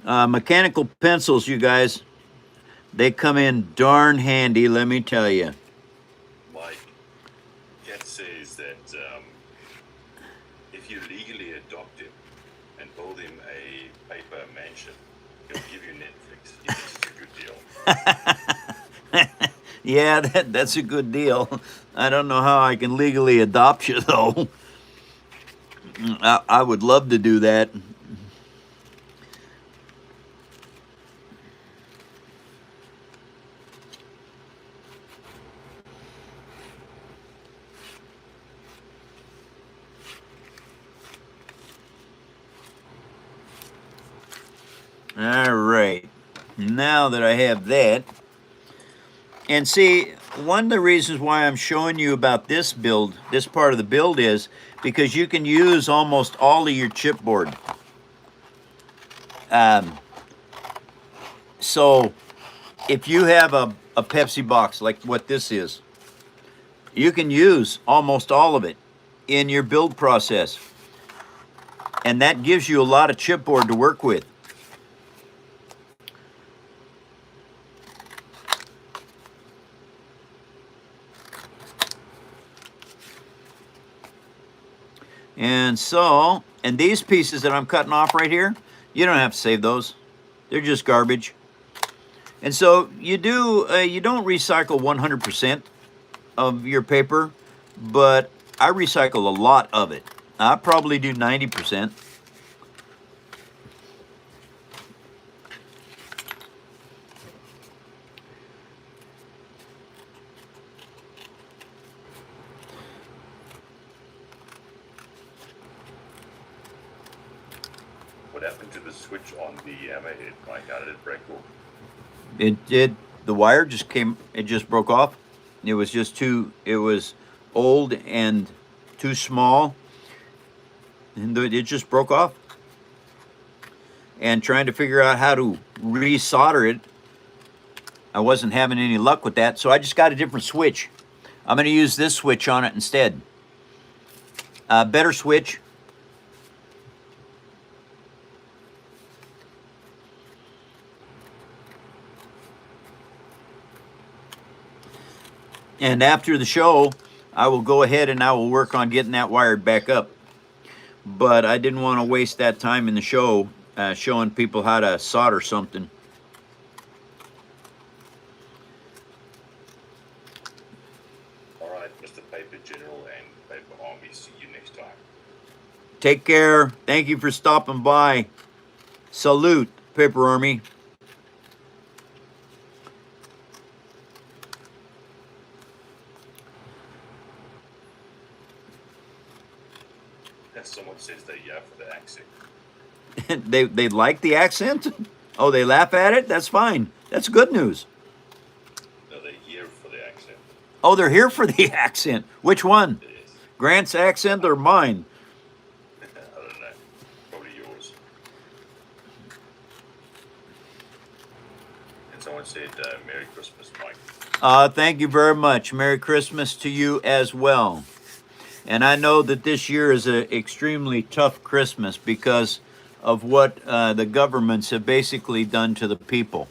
Mechanical pencils, you guys. They come in darn handy, let me tell you. Mike, Kat says that if you legally adopt him and build him a paper mansion, he'll give you Netflix. He thinks it's a good deal. Yeah, that's a good deal. I don't know how I can legally adopt you, though. I would love to do that. All right. Now that I have that, and see, one of the reasons why I'm showing you about this build, this part of the build, is because you can use almost all of your chipboard. So if you have a Pepsi box like what this is, you can use almost all of it in your build process. And that gives you a lot of chipboard to work with. And so, and these pieces that I'm cutting off right here, you don't have to save those. They're just garbage. And so you don't recycle 100% of your paper, but I recycle a lot of it. I probably do 90%. What happened to the switch on the Hammerhead, Mike? How did it break off? It did. The wire just came. It just broke off. It was just too. It was old and too small, and it just broke off. And trying to figure out how to resolder it, I wasn't having any luck with that. So I just got a different switch. I'm going to use this switch on it instead. Better switch. And after the show, I will go ahead and I will work on getting that wired back up. But I didn't want to waste that time in the show showing people how to solder something. All right, Mr. Paper General and Paper Army, see you next time. Take care. Thank you for stopping by. Salute, Paper Army. Someone says they yeah for the accent. They like the accent? Oh, they laugh at it? That's fine. That's good news. No, they're here for the accent. Oh, they're here for the accent. Which one? Yes. Grant's accent or mine? I don't know. Probably yours. And someone said Merry Christmas, Mike. Thank you very much. Merry Christmas to you as well. And I know that this year is an extremely tough Christmas because of what the governments have basically done to the people.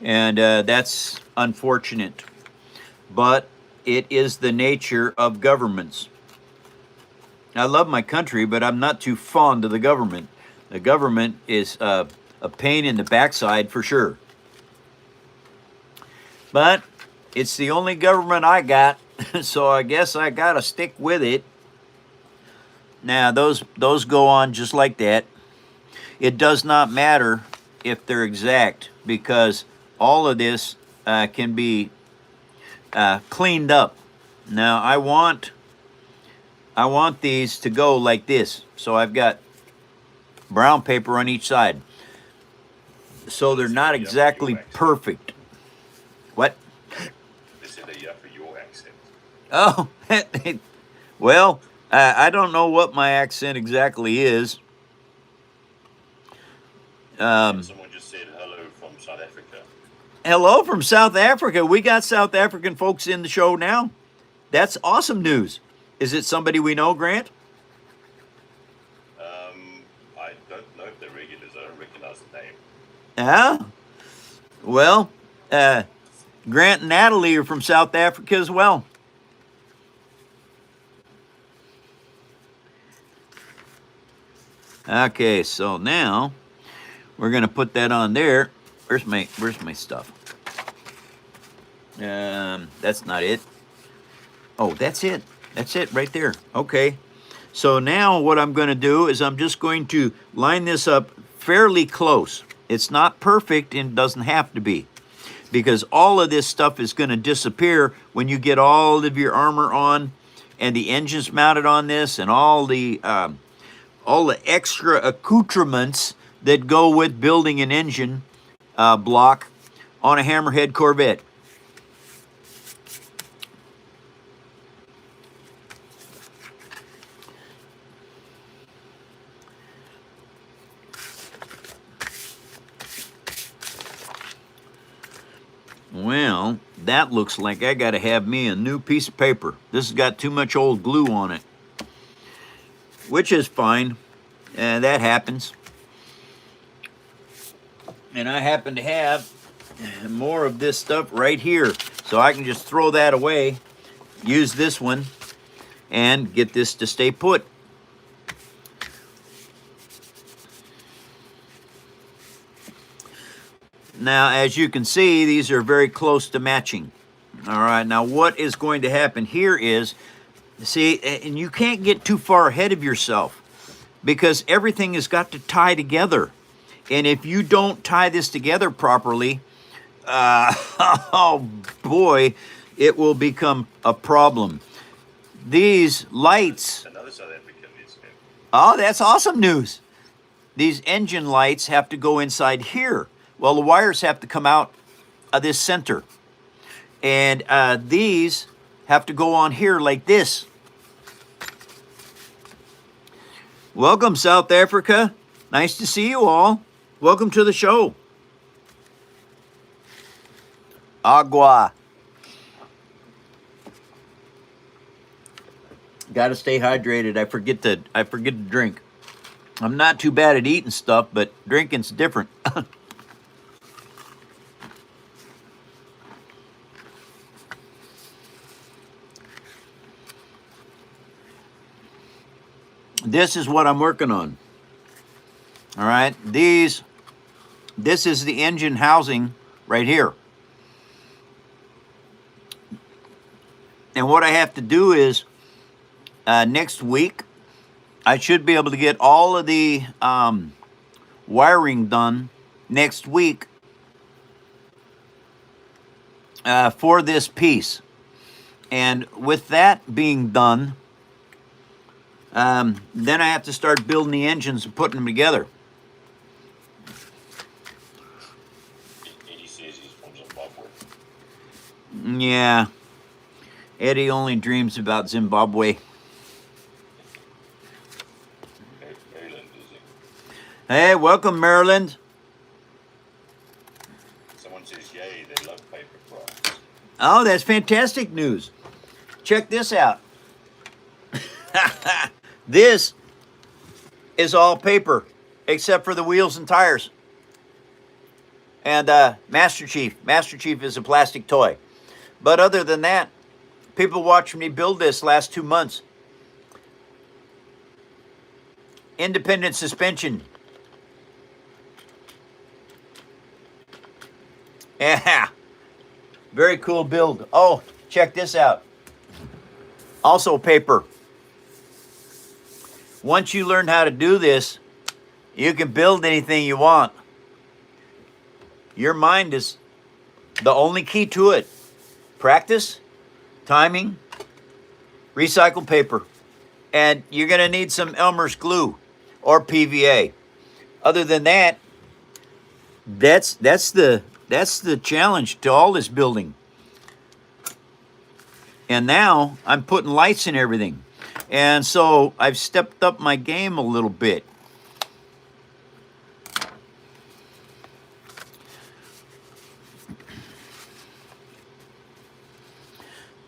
And that's unfortunate. But it is the nature of governments. I love my country, but I'm not too fond of the government. The government is a pain in the backside for sure. But it's the only government I got. So I guess I gotta stick with it. Now those go on just like that. It does not matter if they're exact because all of this can be cleaned up. Now I want these to go like this. So I've got brown paper on each side. So they're not exactly perfect. What? Oh, well, I don't know what my accent exactly is. Someone just said hello from South Africa. Hello from South Africa. We got South African folks in the show now. That's awesome news. Is it somebody we know, Grant? I don't know if they're regulars. I don't recognize the name. Ah, well, Grant and Natalie are from South Africa as well. Okay, so now we're gonna put that on there. Where's my stuff? That's not it. Oh, that's it. That's it right there. Okay. So now what I'm gonna do is I'm just going to line this up fairly close. It's not perfect and doesn't have to be, because all of this stuff is gonna disappear when you get all of your armor on and the engine's mounted on this and all the extra accoutrements that go with building an engine block on a Hammerhead Corvette. Well, that looks like I got to have me a new piece of paper. This has got too much old glue on it, which is fine. That happens. And I happen to have more of this stuff right here, so I can just throw that away, use this one, and get this to stay put. Now, as you can see, these are very close to matching. All right, now what is going to happen here is See, and you can't get too far ahead of yourself because everything has got to tie together. And if you don't tie this together properly, oh boy, it will become a problem. These lights, Another South African incident. oh, that's awesome news. These engine lights have to go inside here. Well, the wires have to come out of this center. And these have to go on here like this. Welcome, South Africa. Nice to see you all. Welcome to the show. Agua. Got to stay hydrated. I forget to drink. I'm not too bad at eating stuff, but drinking's different. This is what I'm working on. All right, this is the engine housing right here. And what I have to do is next week, I should be able to get all of the wiring done next week for this piece. And with that being done, then I have to start building the engines and putting them together. Eddie says he's from Zimbabwe. Yeah, Eddie only dreams about Zimbabwe. Maryland, is it? Hey, welcome, Maryland. Someone says, yay, they love Papercraft. Oh, that's fantastic news. Check this out. This is all paper, except for the wheels and tires. And Master Chief. Master Chief is a plastic toy. But other than that, people watched me build this last 2 months. Independent suspension. Yeah. Very cool build. Oh, check this out. Also paper. Once you learn how to do this, you can build anything you want. Your mind is the only key to it. Practice, timing, recycled paper. And you're going to need some Elmer's glue or PVA. Other than that, that's the challenge to all this building. And now I'm putting lights in everything. And so I've stepped up my game a little bit.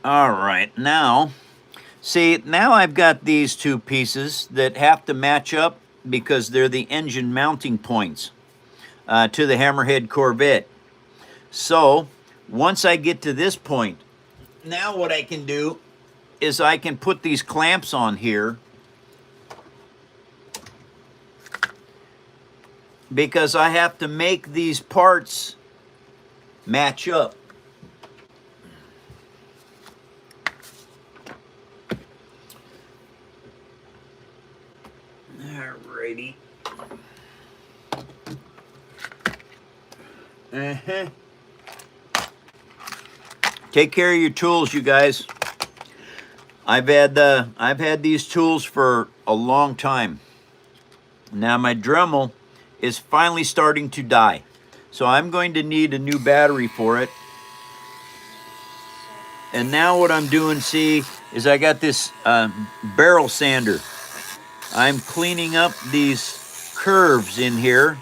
All right, now, see, now I've got these two pieces that have to match up because they're the engine mounting points to the Hammerhead Corvette. So once I get to this point, now what I can do is I can put these clamps on here because I have to make these parts match up. Alrighty. Take care of your tools, you guys. I've had these tools for a long time. Now my Dremel is finally starting to die. So I'm going to need a new battery for it. And now what I'm doing, see, is I got this barrel sander. I'm cleaning up these curves in here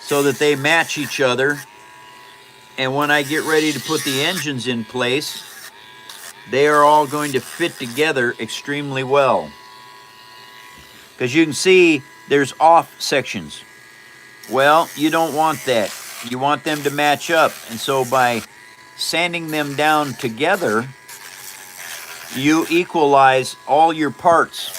so that they match each other. And when I get ready to put the engines in place, they are all going to fit together extremely well. Because you can see there's off sections. Well, you don't want that. You want them to match up. And so by sanding them down together, you equalize all your parts.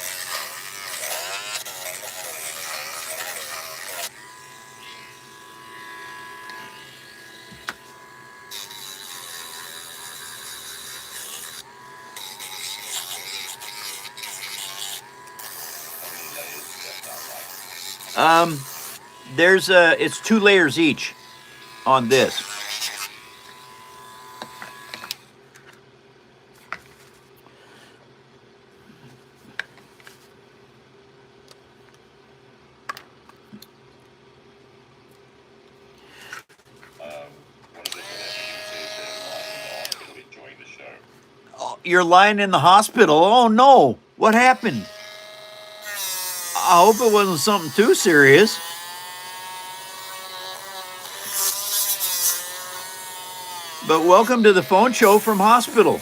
There's it's 2 layers each on this. One of the clinicians says that I'm lying in the hospital enjoying the show. Oh, you're lying in the hospital. Oh no. What happened? I hope it wasn't something too serious. But welcome to the phone show from hospital.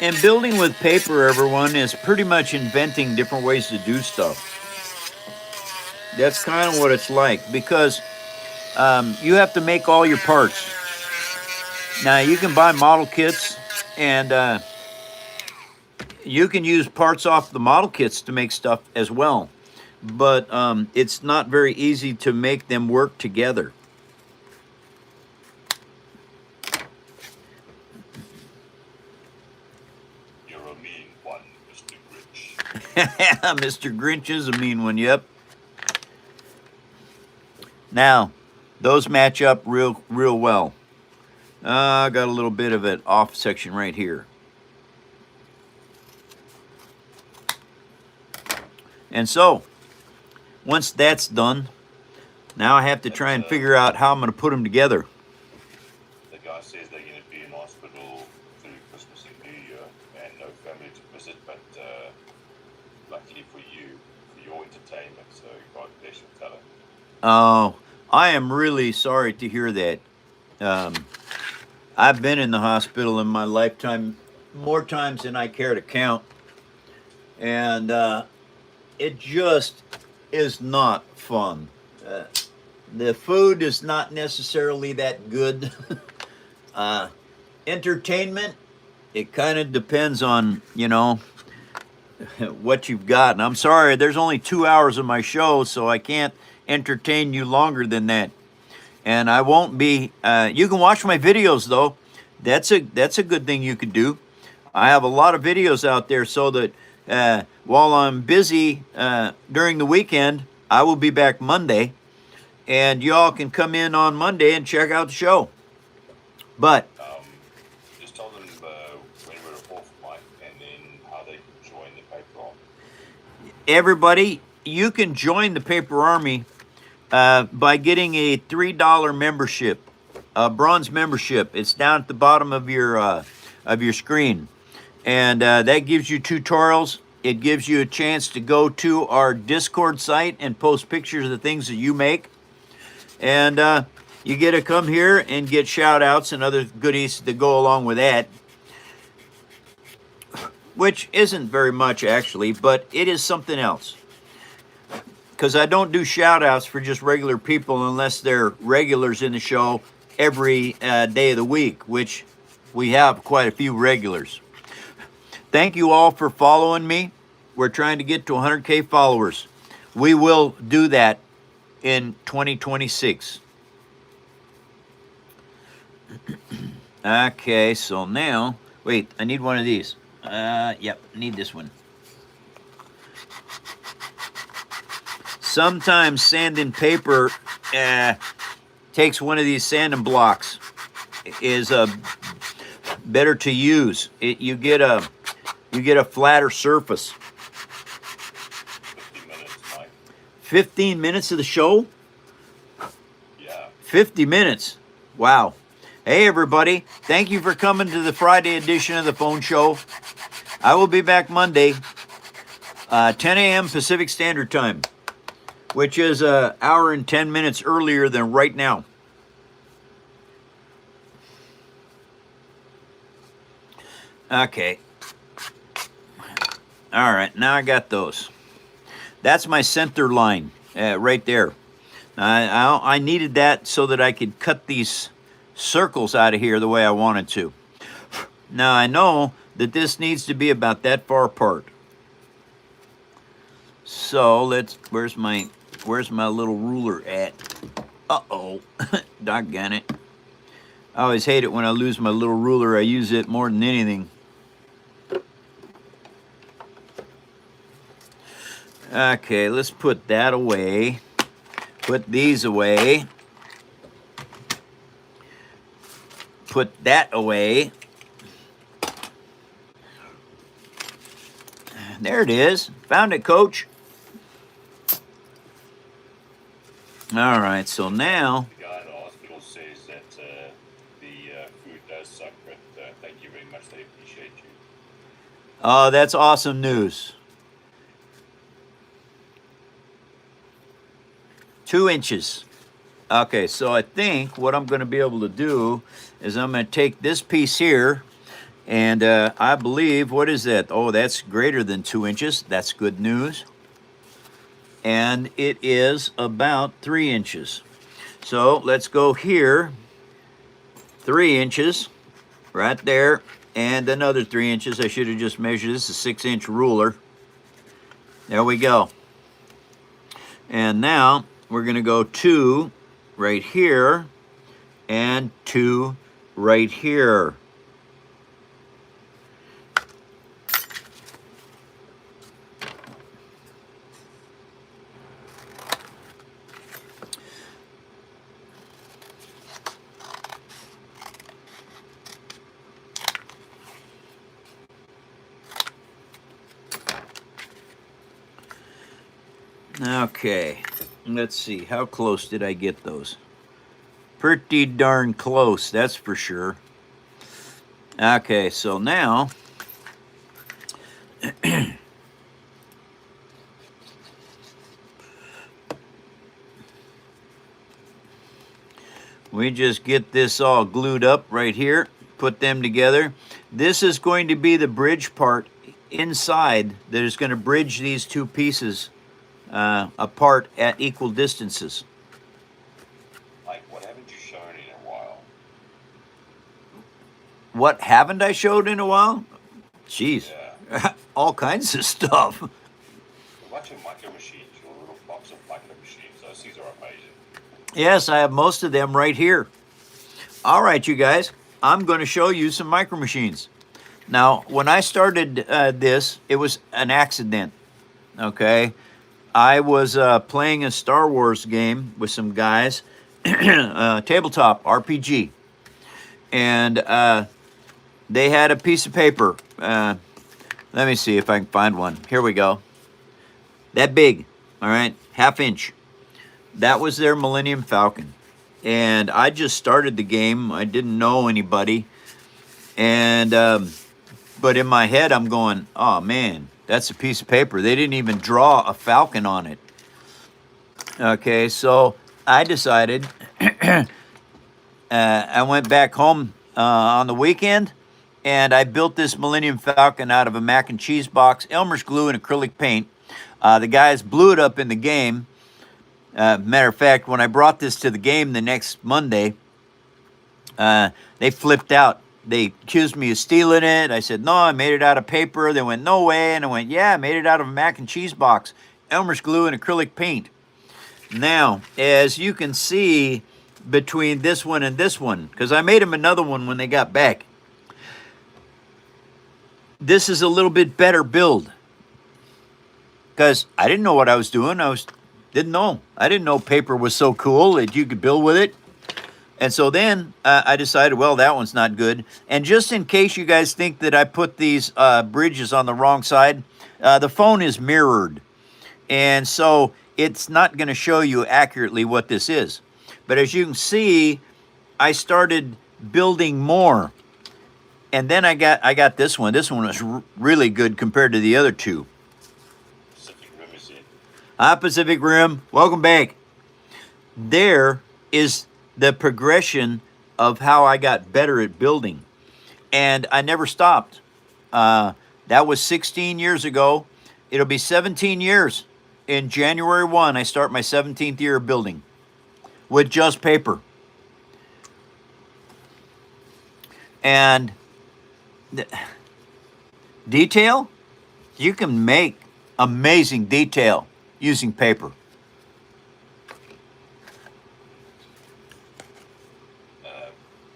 And building with paper, everyone, is pretty much inventing different ways to do stuff. That's kind of what it's like, because you have to make all your parts. Now, you can buy model kits, and you can use parts off the model kits to make stuff as well. But it's not very easy to make them work together. You're a mean one, Mr. Grinch. Mr. Grinch is a mean one, yep. Now, those match up real well. I got a little bit of it off section right here. And so, once that's done, now I have to try and figure out how I'm going to put them together. The guy says they're going to be in hospital through Christmas and New Year and no family to visit, but luckily for you, for your entertainment, so God bless you, fella. Oh, I am really sorry to hear that. I've been in the hospital in my lifetime more times than I care to count. And it just is not fun. The food is not necessarily that good. Entertainment, it kind of depends on, what you've got. And I'm sorry, there's only 2 hours of my show, so I can't entertain you longer than that. And I won't be, you can watch my videos though. That's a good thing you could do. I have a lot of videos out there so that while I'm busy during the weekend, I will be back Monday, and y'all can come in on Monday and check out the show. But just tell them when we're off, Mike, and then how they can join the paper army. Everybody, you can join the Paper Army by getting a $3 membership, a bronze membership. It's down at the bottom of your screen, and that gives you tutorials. It gives you a chance to go to our Discord site and post pictures of the things that you make, and you get to come here and get shout outs and other goodies that go along with that, which isn't very much actually, but it is something else. Because I don't do shout outs for just regular people unless they're regulars in the show every day of the week, which we have quite a few regulars. Thank you all for following me. We're trying to get to 100K followers. We will do that in 2026. Okay, so now, wait, I need one of these. Yep, need this one. Sometimes sand and paper takes one of these sanding blocks. Is better to use. You get a flatter surface. 50 minutes, Mike. 15 minutes of the show? Yeah. 50 minutes. Wow. Hey, everybody. Thank you for coming to the Friday edition of the phone show. I will be back Monday, 10 a.m. Pacific Standard Time, which is an hour and 10 minutes earlier than right now. Okay. All right, now I got those. That's my center line right there. I needed that so that I could cut these circles out of here the way I wanted to. Now I know that this needs to be about that far apart. So where's my little ruler at? Uh-oh, doggone it. I always hate it when I lose my little ruler. I use it more than anything. Okay, let's put that away. Put these away. Put that away. There it is. Found it, Coach. All right, so now... The guy in the hospital says that the food does suck, but thank you very much. They appreciate you. Oh, that's awesome news. 2 inches. Okay, so I think what I'm going to be able to do is I'm going to take this piece here, and I believe, what is that? Oh, that's greater than 2 inches. That's good news. And it is about 3 inches. So let's go here, 3 inches, right there, and another 3 inches. I should have just measured this, a 6-inch ruler. There we go. And now we're going to go 2 right here and 2 right here. Okay, let's see. How close did I get those? Pretty darn close, that's for sure. Okay, so now we just get this all glued up right here, put them together. This is going to be the bridge part inside that is going to bridge these two pieces apart at equal distances. Mike, what haven't you shown in a while? What haven't I showed in a while? Jeez, Yeah. all kinds of stuff. A bunch of micro machines, your little box of micro machines. Those things are amazing. Yes, I have most of them right here. All right, you guys, I'm going to show you some micro machines. Now, when I started this, it was an accident, okay? I was playing a Star Wars game with some guys, tabletop RPG, and they had a piece of paper. Let me see if I can find one. Here we go. That big, all right, 1/2 inch. That was their Millennium Falcon. And I just started the game. I didn't know anybody. And, but in my head, I'm going, oh man, that's a piece of paper. They didn't even draw a falcon on it. Okay, so I decided, I went back home on the weekend, and I built this Millennium Falcon out of a mac and cheese box, Elmer's glue, and acrylic paint. The guys blew it up in the game. Matter of fact, when I brought this to the game the next Monday, they flipped out. They accused me of stealing it. I said, no, I made it out of paper. They went, no way. And I went, yeah, I made it out of a mac and cheese box, Elmer's glue, and acrylic paint. Now, as you can see between this one and this one, because I made them another one when they got back, this is a little bit better build. Because I didn't know what I was doing. Didn't know. I didn't know paper was so cool that you could build with it. And so then I decided, well, that one's not good. And just in case you guys think that I put these bridges on the wrong side, the phone is mirrored. And so it's not going to show you accurately what this is. But as you can see, I started building more. And then I got this one. This one was really good compared to the other two. Pacific Rim is in. Pacific Rim, welcome back. There is the progression of how I got better at building. And I never stopped. That was 16 years ago. It'll be 17 years. In January 1, I start my 17th year of building with just paper. And detail, you can make amazing detail using paper.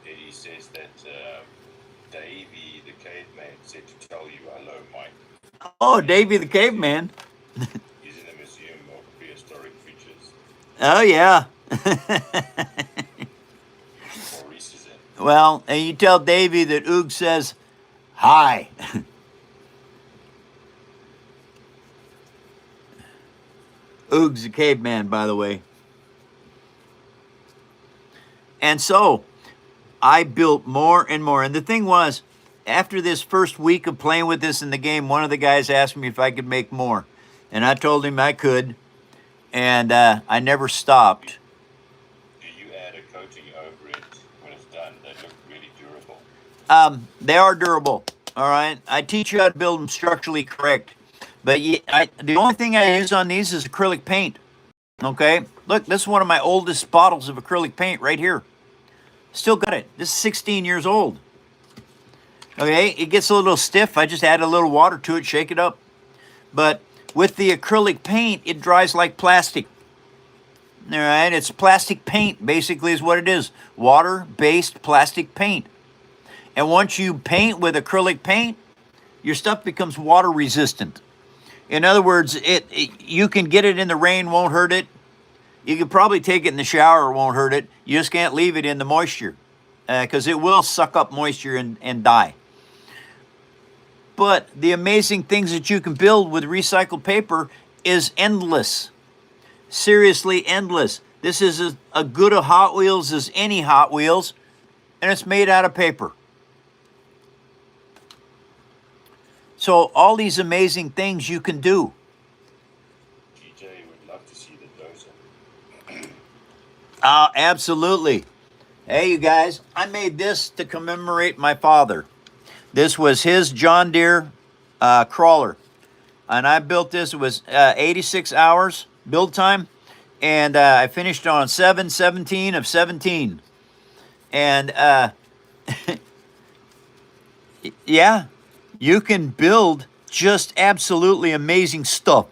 Eddie says that Davey the caveman said to tell you hello, Mike. Oh, Davey the caveman. He's in the Museum of Prehistoric Creatures. Oh, yeah. Maurice is in. Well, and you tell Davey that Oog says hi. Oog's a caveman, by the way. And so I built more and more. And the thing was, after this first week of playing with this in the game, one of the guys asked me if I could make more. And I told him I could. And I never stopped. Do you add a coating over it when it's done? They look really durable. They are durable. All right. I teach you how to build them structurally correct. But the only thing I use on these is acrylic paint. Okay. Look, this is one of my oldest bottles of acrylic paint right here. Still got it. This is 16 years old. Okay. It gets a little stiff. I just add a little water to it, shake it up. But with the acrylic paint, it dries like plastic. All right. It's plastic paint, basically, is what it is. Water-based plastic paint. And once you paint with acrylic paint, your stuff becomes water resistant. In other words, you can get it in the rain, won't hurt it. You can probably take it in the shower, won't hurt it. You just can't leave it in the moisture because it will suck up moisture and die. But the amazing things that you can build with recycled paper is endless. Seriously endless. This is as good a Hot Wheels as any Hot Wheels, and it's made out of paper. So all these amazing things you can do. TJ would love to see the dozer. Absolutely. Hey, you guys, I made this to commemorate my father. This was his John Deere crawler. And I built this. It was 86 hours build time. And I finished on 7/17 of 17. And yeah, you can build just absolutely amazing stuff.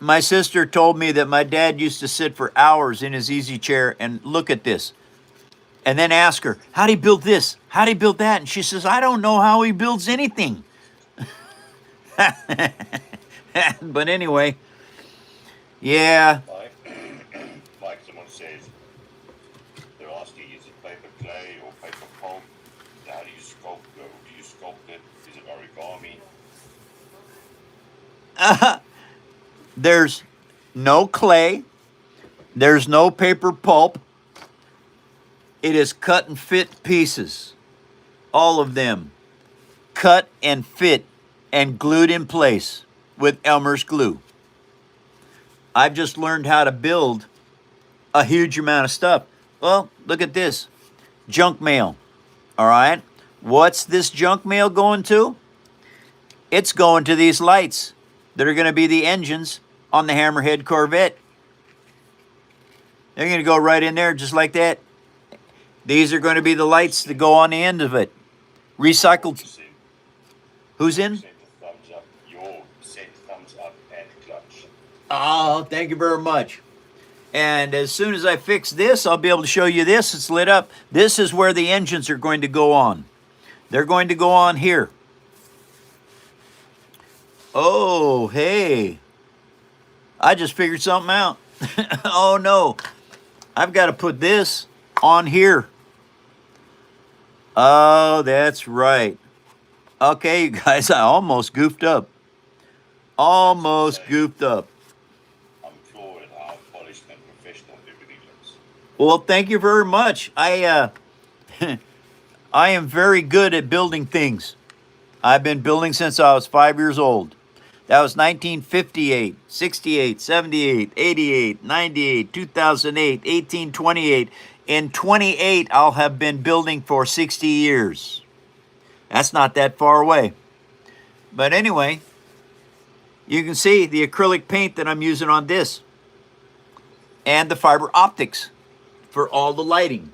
My sister told me that my dad used to sit for hours in his easy chair and look at this. And then ask her, how'd he build this? How'd he build that? And she says, I don't know how he builds anything. But anyway, yeah. Like someone says, they're asking, is it paper clay or paper pulp? How do you sculpt it? Do you sculpt it? Is it origami? There's no clay. There's no paper pulp. It is cut and fit pieces. All of them. Cut and fit and glued in place with Elmer's glue. I've just learned how to build a huge amount of stuff. Well, look at this. Junk mail. All right. What's this junk mail going to? It's going to these lights that are going to be the engines on the Hammerhead Corvette. They're going to go right in there just like that. These are going to be the lights that go on the end of it. Recycled. Who's in? Your sent thumbs up and clutch. Oh, thank you very much. And as soon as I fix this, I'll be able to show you this. It's lit up. This is where the engines are going to go on. They're going to go on here. Oh, hey. I just figured something out. Oh, no. I've got to put this on here. Oh, that's right. Okay, you guys, I almost goofed up. Almost goofed up. I'm floored at how polished Well, thank you very much. I am very good at building things. I've been building since I was 5 years old. That was 1958, 68, 78, 88, 98, 2008, 1828. In 28, I'll have been building for 60 years. That's not that far away. But anyway, you can see the acrylic paint that I'm using on this and the fiber optics for all the lighting.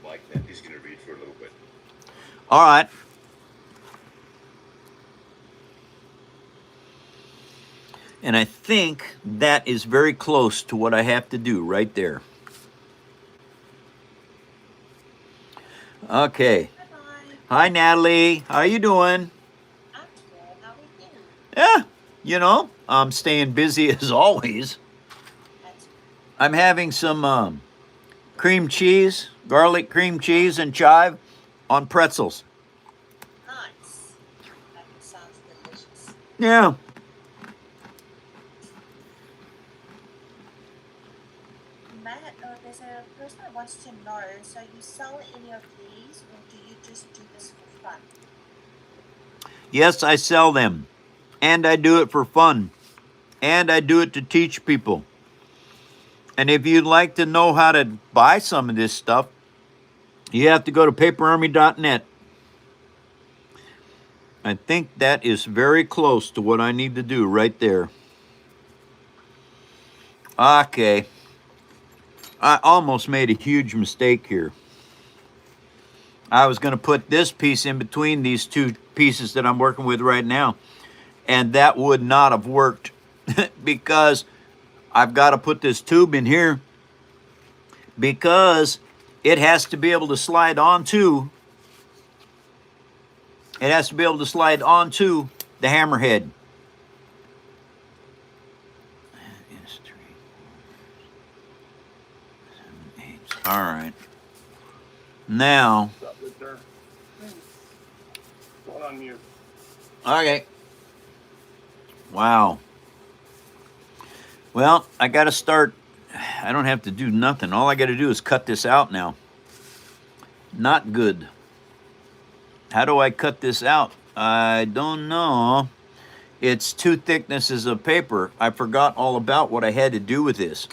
Mike, Natty's going to read for a little bit. All right. And I think that is very close to what I have to do right there. Okay. Bye-bye. Hi, Natalie. How you doing? I'm good. How are you? Yeah, I'm staying busy as always. That's I'm having some cream cheese, garlic cream cheese and chive on pretzels. nice. That sounds delicious. Yeah. Matt, there's a person that wants to know, so you sell any of these or do you just do this for fun? Yes, I sell them. And I do it for fun. And I do it to teach people. And if you'd like to know how to buy some of this stuff, you have to go to paperarmy.net. I think that is very close to what I need to do right there. Okay. I almost made a huge mistake here. I was going to put this piece in between these two pieces that I'm working with right now, and that would not have worked because I've got to put this tube in here because it has to be able to slide onto the hammerhead. All right. Now, Stop it there. Go on mute. okay. Wow. Well, I got to start. I don't have to do nothing. All I got to do is cut this out now. Not good. How do I cut this out? I don't know. It's two thicknesses of paper. I forgot all about what I had to do with this.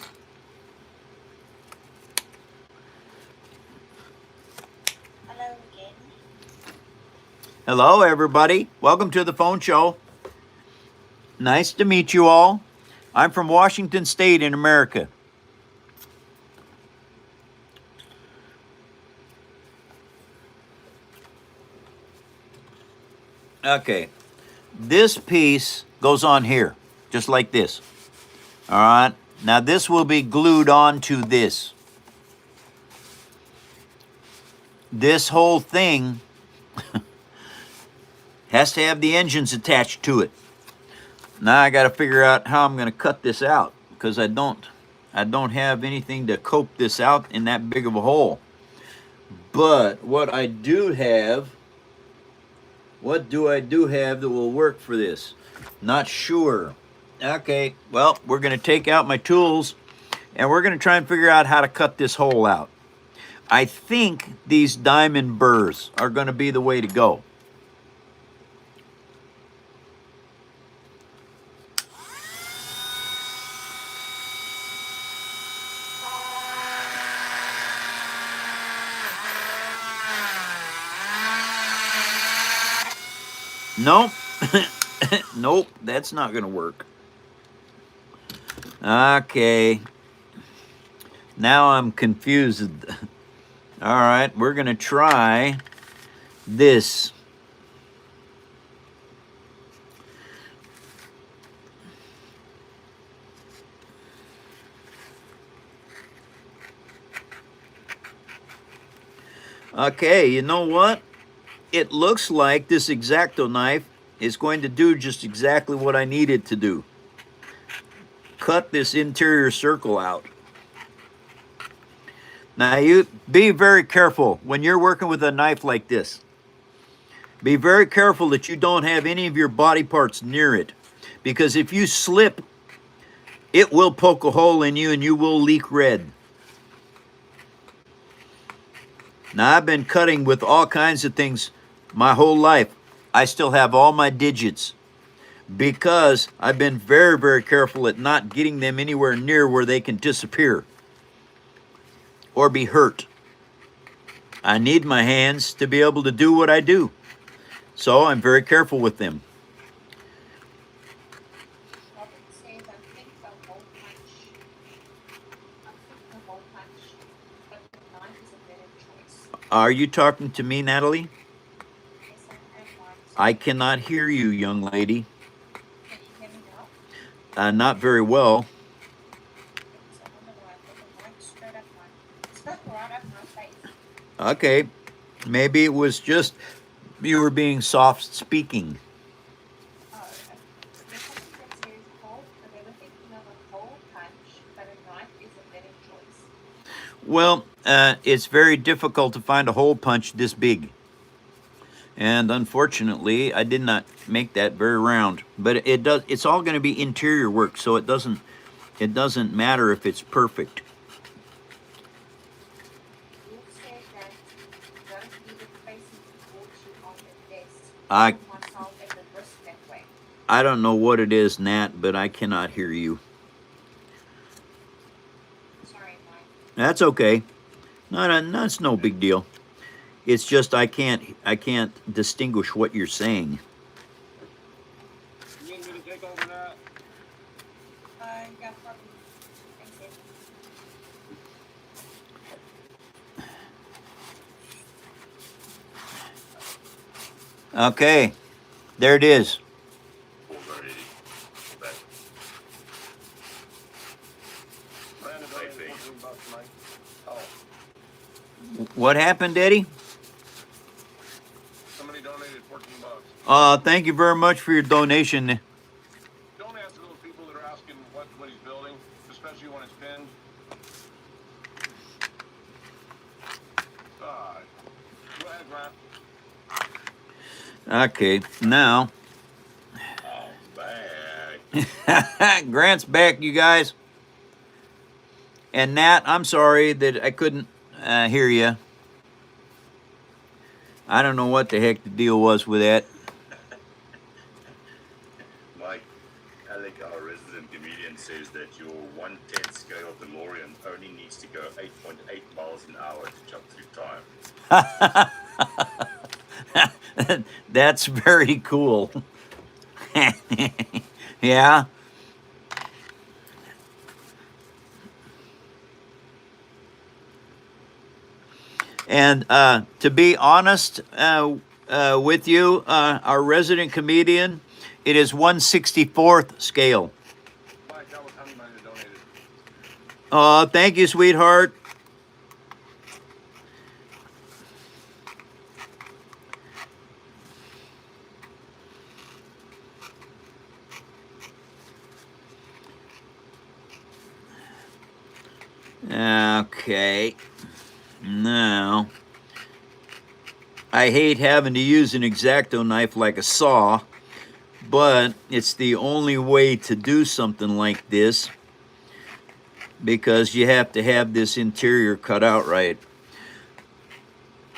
Hello again. Hello, everybody. Welcome to the phone show. Nice to meet you all. I'm from Washington State in America. Okay. This piece goes on here, just like this. All right. Now this will be glued onto this. This whole thing has to have the engines attached to it. Now I got to figure out how I'm going to cut this out because I don't have anything to cope this out in that big of a hole. But what I do have, what do I do have that will work for this? Not sure. Okay, well, we're going to take out my tools and we're going to try and figure out how to cut this hole out. I think these diamond burrs are going to be the way to go. Nope. Nope, that's not going to work. Okay. Now I'm confused. All right, we're going to try this. Okay, you know what? It looks like this X-Acto knife is going to do just exactly what I need it to do. Cut this interior circle out. Now you be very careful when you're working with a knife like this. Be very careful that you don't have any of your body parts near it. Because if you slip it will poke a hole in you and you will leak red. Now, I've been cutting with all kinds of things my whole life. I still have all my digits because I've been very, very careful at not getting them anywhere near where they can disappear or be hurt. I need my hands to be able to do what I do. So I'm very careful with them. Robert says, I think the hole punch. I think the hole punch, but the knife is a better choice. Are you talking to me, Natalie? Yes, I am, Mike. I cannot hear you, young lady. Can you hear me now? Not very well. Because I wonder why I put the mic straight right up my face. Okay. Maybe it was just you were being soft speaking. Oh, there's something that says hole, but they were thinking of a hole punch, but a knife is a better choice. Well, it's very difficult to find a hole punch this big. And unfortunately, I did not make that very round. But it does. It's all going to be interior work, so it doesn't matter if it's perfect. You said that you don't need it facing towards you on the desk. I Put myself at the wrist that way. I don't know what it is, Nat, but I cannot hear you. Sorry, Mike. That's okay. No, it's no big deal. It's just I can't distinguish what you're saying. You need me to take over that? Yeah, probably. Thank you. Okay, there it is. Already. But Brandon Hey, donated thank you. $14, Mike. Oh, What happened, Eddie? somebody donated $14. Thank you very much for your donation. Don't ask those people that are asking what he's building, especially when it's pinned. Go ahead, Grant. Okay, now I'm back. Grant's back, you guys. And Nat, I'm sorry that I couldn't hear you. I don't know what the heck the deal was with that. Mike, Alec, our resident comedian, says that your 1/10 scale DeLorean only needs to go 8.8 miles an hour to jump through time. That's very cool. Yeah. And to be honest with you, our resident comedian, it is 1/64th scale. Mike, that was how many that donated. Thank you, sweetheart. Okay. Now, I hate having to use an X-Acto knife like a saw, but it's the only way to do something like this because you have to have this interior cut out right.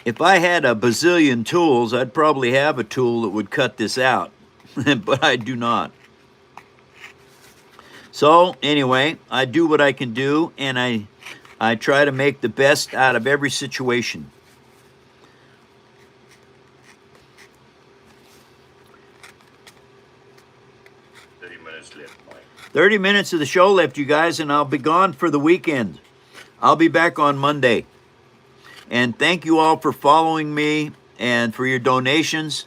If I had a bazillion tools, I'd probably have a tool that would cut this out, but I do not. So anyway, I do what I can do, and I try to make the best out of every situation. Minutes left, Mike. 30 minutes of the show left, you guys, and I'll be gone for the weekend. I'll be back on Monday. And thank you all for following me and for your donations.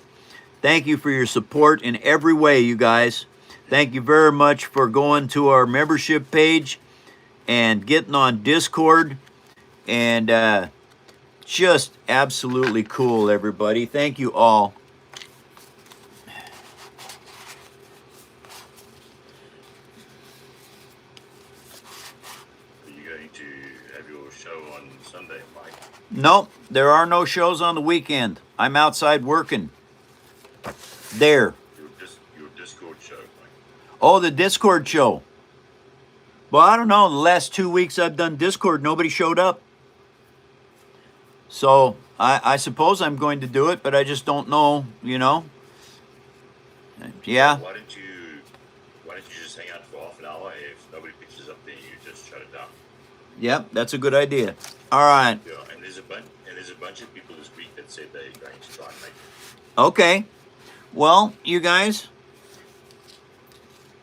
Thank you for your support in every way, you guys. Thank you very much for going to our membership page and getting on Discord. And just absolutely cool, everybody. Thank you all. Are you going to have your show on Sunday, Mike? Nope, there are no shows on the weekend. I'm outside working. There. Your Discord show, Mike. Oh, the Discord show. Well, I don't know. The last 2 weeks I've done Discord, nobody showed up. So I suppose I'm going to do it, but I just don't know, you know. Yeah. Why don't you just hang out for half an hour? If nobody picks us up, then you just shut it down. Yep, that's a good idea. All right. Yeah, and there's a bunch of people this week that said they're going to try and make it. Okay. Well, you guys,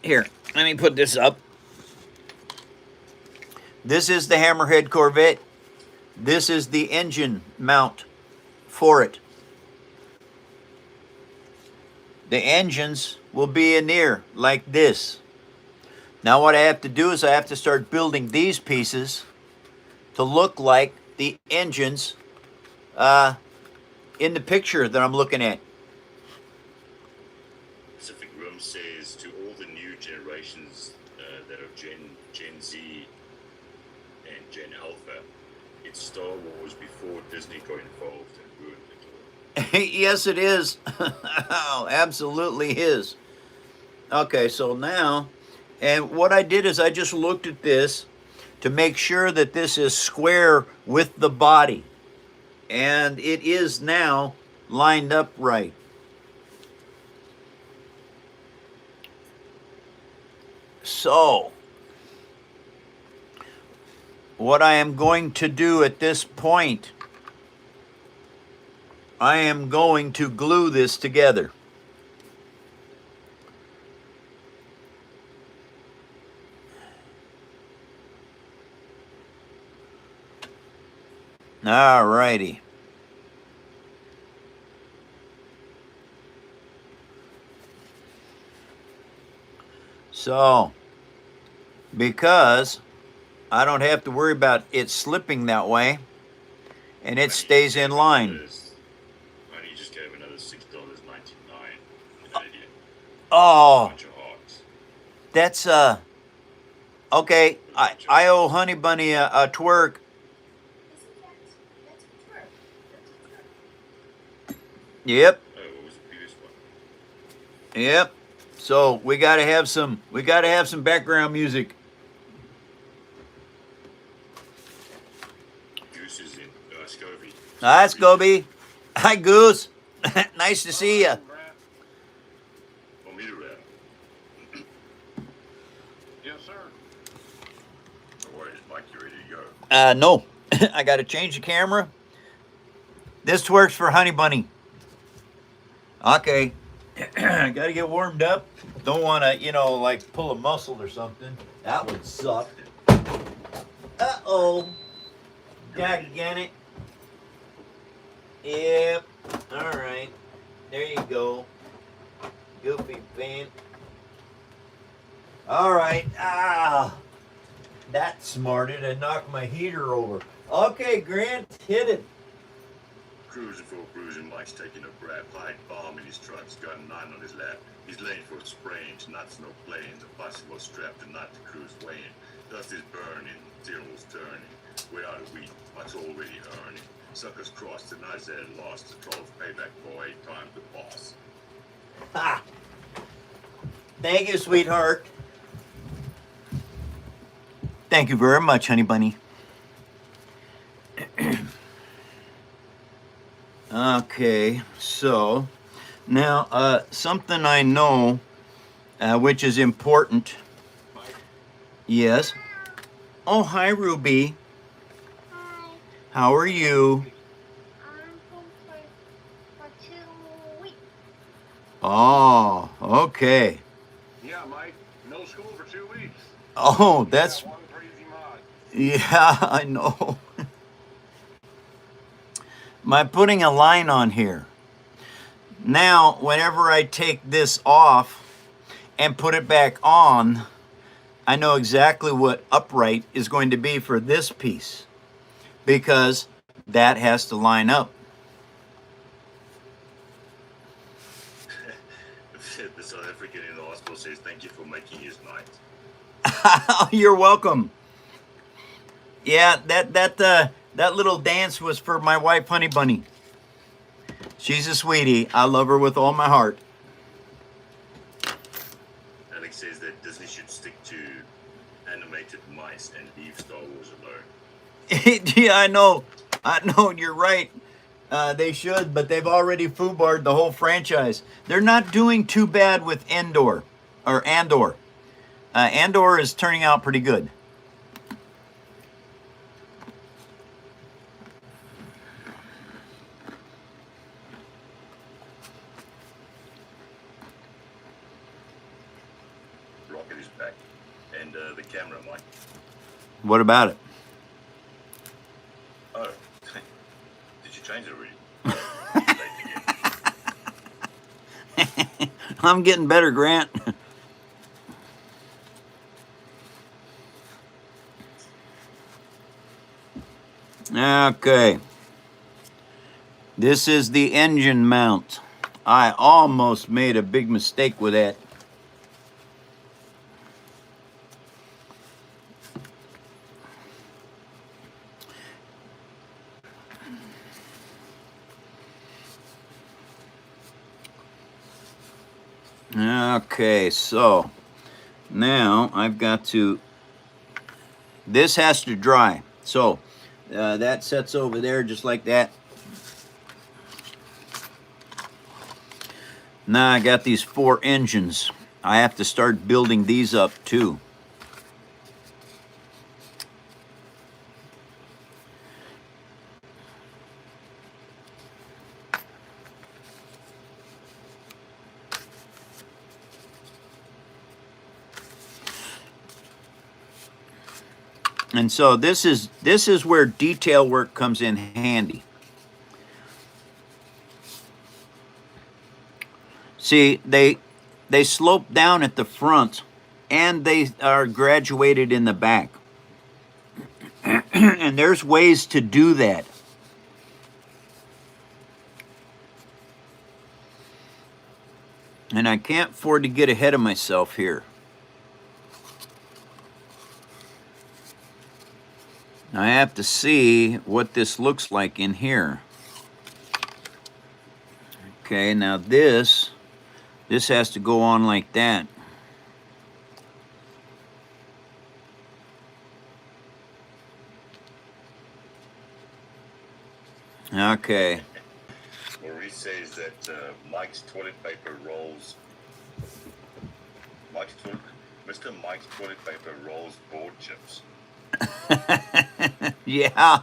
here, let me put this up. This is the Hammerhead Corvette. This is the engine mount for it. The engines will be in here like this. Now what I have to do is I have to start building these pieces to look like the engines in the picture that I'm looking at. Pacific Rim says to all the new generations that are Gen Z and Gen Alpha, it's Star Wars before Disney got involved and ruined it all. Yes, it is. Oh, absolutely is. Okay, so now, and what I did is I just looked at this to make sure that this is square with the body. And it is now lined up right. So, what I am going to do at this point, I am going to glue this together. All righty. So, because I don't have to worry about it slipping that way, and it stays in line. Honey just gave another $6.99 Canadian. Oh, Bunch of hearts. that's okay. I owe Honey Bunny a twerk. Isn't that's a twerk? That's a twerk. Yep, Oh, what was the previous one? yep. So we gotta have some background music. Goose is in. Scovey. That's Gobi. Hi, Goose. Nice to see you. Want me to rap? Yes, sir. No worries, Mike. You ready to go? No, I gotta change the camera. This works for Honey Bunny. Okay. Gotta get warmed up. Don't want to, you know, like pull a muscle or something. That would suck. Uh-oh. Daggone it. Yep. All right. There you go. Goofy fan. All right. Ah. That smarted. I knocked my heater over. Okay, Grant, hit it. Cruising for a cruising, Mike's taking a grab. Hide bomb in his truck's got a 9 on his lap. He's laying for sprains, nuts no playing. The bicycle strapped to not the cruise weighing. Dust is burning, steering's turning. We're out of wheat, Mike's already earning. Suckers crossed, and Isaiah lost. The troll's payback boy, time the boss. Ha! Thank you, sweetheart. Thank you very much, Honey Bunny. Okay, so now something I know which is important. Yes. Oh, hi, Ruby. Hi. How are you? I'm home for 2 weeks. Oh, okay. Yeah, Mike. No school for 2 weeks. Oh, that's, One crazy mod. yeah, I know. By putting a line on here. Now, whenever I take this off and put it back on, I know exactly what upright is going to be for this piece because that has to line up. The South African in the hospital says thank you for making his night. You're welcome. Yeah, that little dance was for my wife, Honey Bunny. She's a sweetie. I love her with all my heart. Alex says that Disney should stick to animated mice and leave Star Wars alone. Yeah, I know. You're right. They should, but they've already foobarred the whole franchise. They're not doing too bad with Andor. Andor is turning out pretty good. Rocket is back. And the camera, Mike. What about it? Oh, did you change it already? Late again. I'm getting better, Grant. Okay. This is the engine mount. I almost made a big mistake with that. Okay, so now I've got to, this has to dry. So that sets over there just like that. Now I got these 4 engines. I have to start building these up too. And so this is where detail work comes in handy. See, they slope down at the front and they are graduated in the back. And there's ways to do that. And I can't afford to get ahead of myself here. I have to see what this looks like in here. Okay, now this has to go on like that. Okay. Maurice says that Mike's toilet paper rolls. Mr. Mike's toilet paper rolls board chips. Yeah.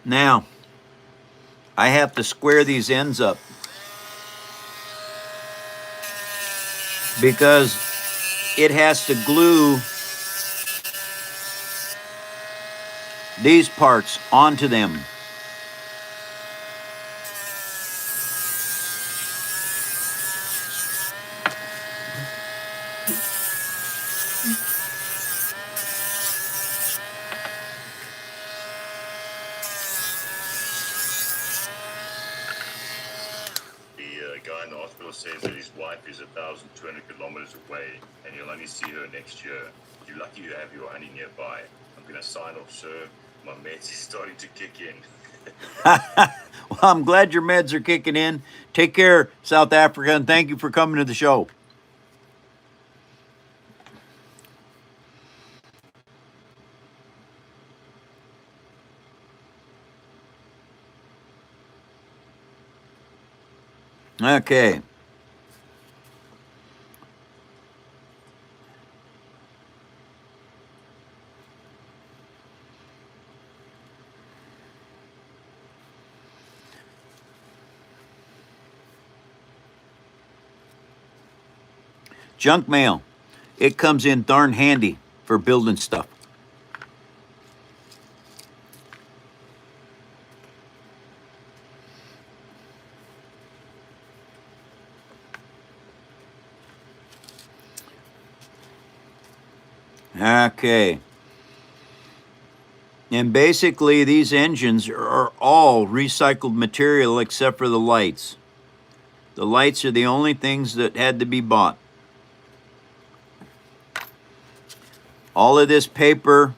Now, I have to square these ends up because it has to glue these parts onto them. The guy in the hospital says that his wife is 1,200 kilometers away and you'll only see her next year. You're lucky you have your honey nearby. I'm going to sign off, sir. My meds is starting to kick in. Well, I'm glad your meds are kicking in. Take care, South Africa, and thank you for coming to the show. Okay. Junk mail. It comes in darn handy for building stuff. Okay. And basically these engines are all recycled material except for the lights. The lights are the only things that had to be bought. All of this paper,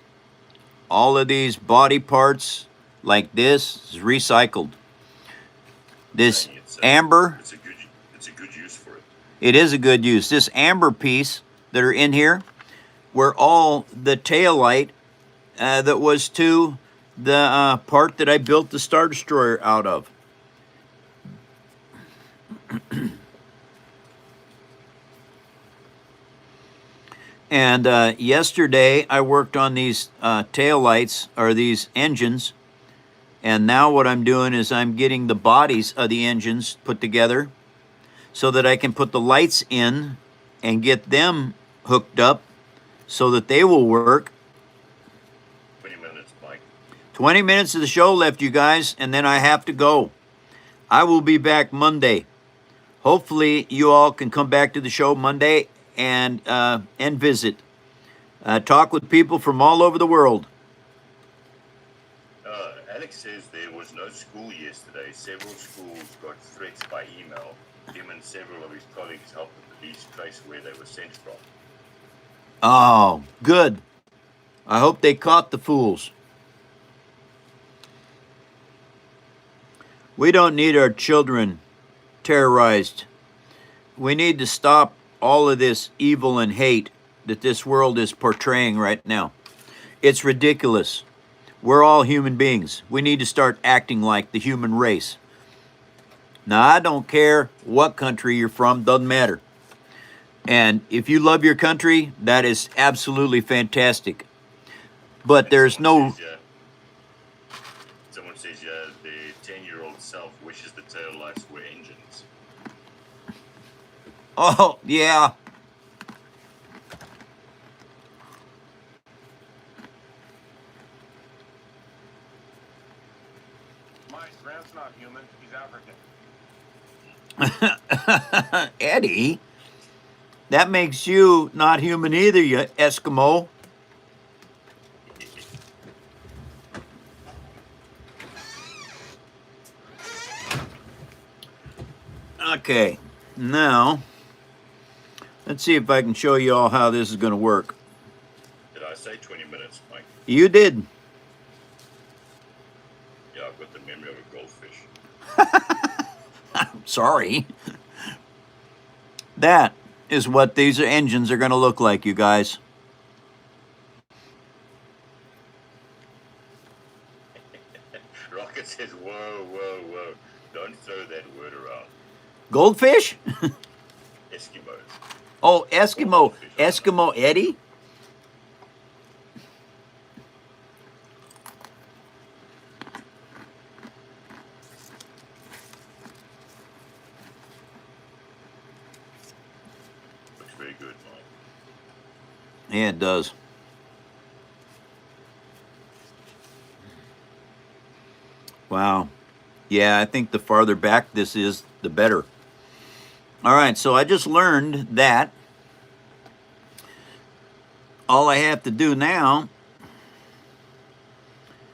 all of these body parts like this is recycled. This amber, It's a good use for it. it is a good use. This amber piece that are in here were all the tail light that was to the part that I built the Star Destroyer out of. And yesterday I worked on these tail lights, or these engines, and now what I'm doing is I'm getting the bodies of the engines put together so that I can put the lights in and get them hooked up so that they will work. 20 minutes, Mike. 20 minutes of the show left, you guys, and then I have to go. I will be back Monday. Hopefully you all can come back to the show Monday and visit. Talk with people from all over the world. Alex says there was no school yesterday. Several schools got threats by email. Him and several of his colleagues helped the police trace where they were sent from. Oh, good. I hope they caught the fools. We don't need our children terrorized. We need to stop all of this evil and hate that this world is portraying right now. It's ridiculous. We're all human beings. We need to start acting like the human race. Now, I don't care what country you're from, doesn't matter. And if you love your country, that is absolutely fantastic. But there's no... Someone says the 10-year-old self wishes the tail lights were engines. Oh, yeah. My Grant's not human. He's African. Eddie, that makes you not human either, you Eskimo. Okay, now, let's see if I can show you all how this is going to work. Did I say 20 minutes, Mike? You did. Yeah, I've got the memory of a goldfish. Sorry. That is what these engines are going to look like, you guys. Rocket says, whoa, whoa, whoa. Don't throw that word around. Goldfish? Eskimos. Oh, Eskimo. Eskimo Eddie? Looks very good, Mike. Yeah, it does. Wow. Yeah, I think the farther back this is, the better. All right, so I just learned that all I have to do now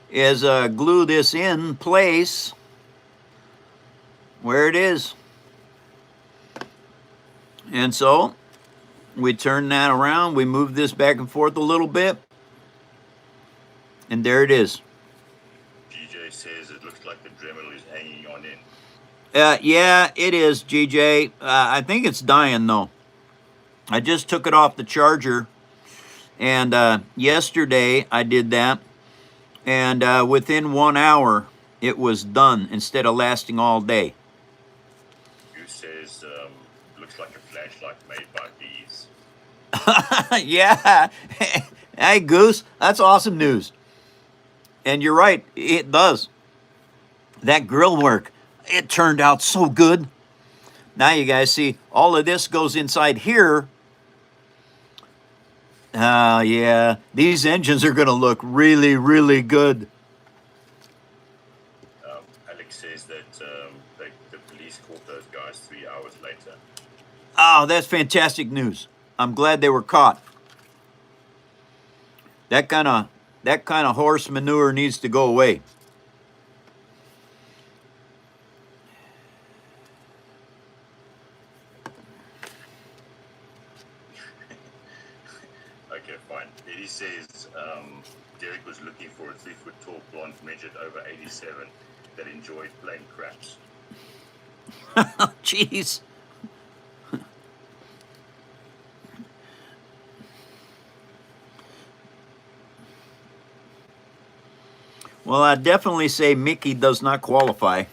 is glue this in place where it is. And so we turn that around, we move this back and forth a little bit, and there it is. GJ says it looks like the Dremel is hanging on in. Yeah, it is, GJ. I think it's dying, though. I just took it off the charger, and yesterday I did that, and within 1 hour, it was done instead of lasting all day. Goose says looks like a flashlight made by bees. Yeah. Hey, Goose, that's awesome news. And you're right, it does. That grill work, it turned out so good. Now you guys see, all of this goes inside here. Yeah, these engines are going to look really, really good. Alex says that the police caught those guys 3 hours later. Oh, that's fantastic news. I'm glad they were caught. That kind of horse manure needs to go away. right. Eddie says Derek was looking for a 3-foot tall blonde midget over 87 that enjoyed playing craps. Jeez. Well, I'd definitely say Mickey does not qualify.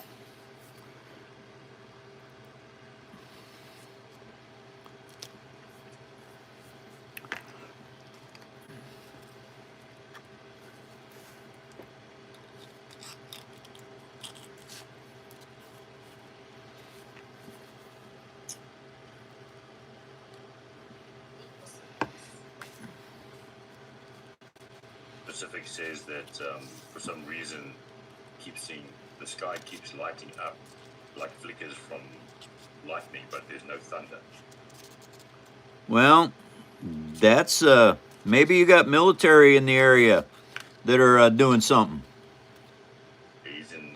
Pacific says that for some reason the sky keeps lighting up like flickers from lightning, but there's no thunder. Well, that's maybe you got military in the area that are doing something. He's in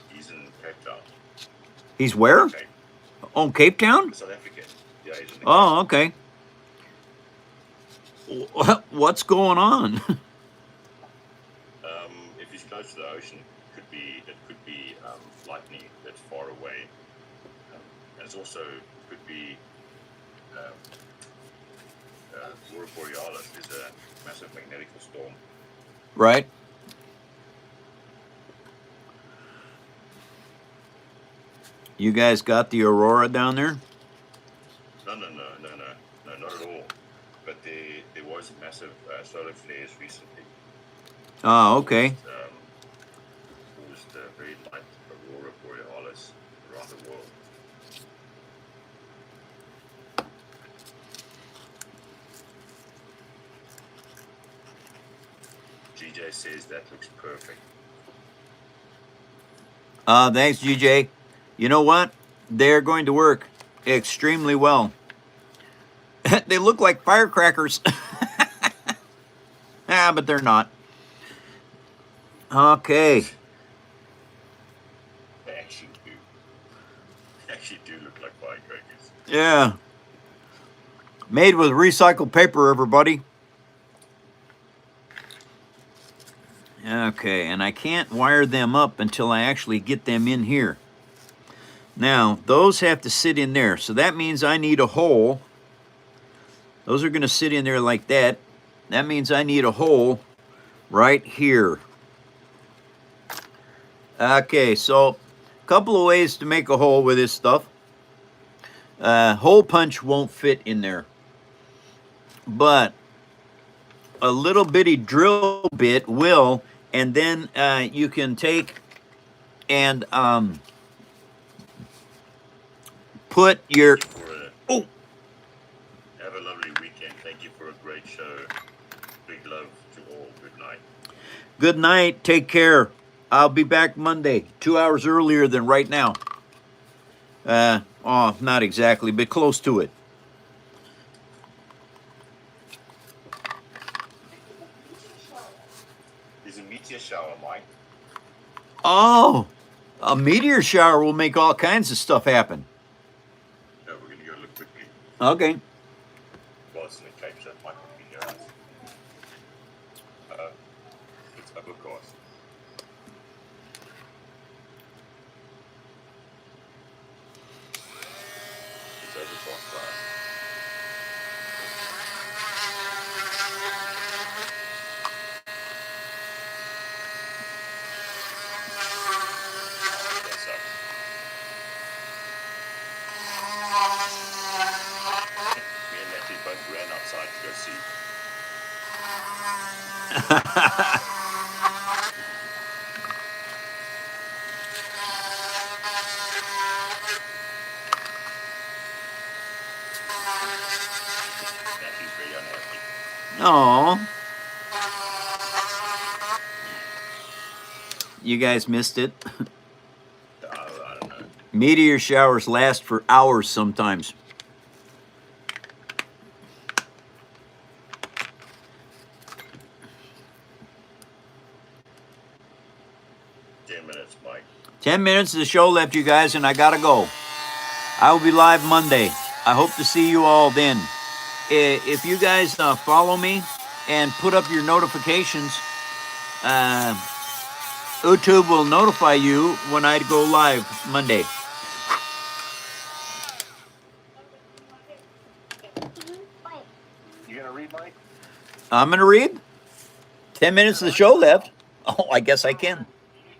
Cape Town. He's where? Okay. Oh, Cape Town? South Africa. Yeah, he's in the Oh, okay. What's going on? If he's close to the ocean, it could be lightning that's far away. It also could be Aurora Borealis. There's a massive magnetic storm. Right. You guys got the aurora down there? No, not at all. But there was massive solar flares recently. Oh, okay. Caused very light Aurora Borealis around the world. GJ says that looks perfect. Thanks, GJ. You know what? They're going to work extremely well. They look like firecrackers. But they're not. Okay. They actually do. They actually do look like firecrackers. Yeah. Made with recycled paper, everybody. Okay, and I can't wire them up until I actually get them in here. Now, those have to sit in there, so that means I need a hole. Those are going to sit in there like that. That means I need a hole right here. Okay, so a couple of ways to make a hole with this stuff. Hole punch won't fit in there, but a little bitty drill bit will, and then you can take and put your... Oh! Have a lovely weekend. Thank you for a great show. Big love to all. Good night. Good night. Take care. I'll be back Monday, 2 hours earlier than right now. Not exactly, but close to it. There's a meteor shower, Mike. Oh, a meteor shower will make all kinds of stuff happen. No, we're going to go look quickly. Okay. Well, it's in the Cape, so it might not be near us. It's overcast. It's overcast, right? That sucks. Me and Natalie both ran outside to go see. Natalie's very unhappy. Oh. You guys missed it. I don't know. Meteor showers last for hours sometimes. Mike. 10 minutes of the show left, you guys, and I gotta go. I will be live Monday. I hope to see you all then. If you guys follow me and put up your notifications, YouTube will notify you when I go live Monday. You gonna read, Mike? I'm going to read. 10 minutes of the show left. Oh, I guess I can.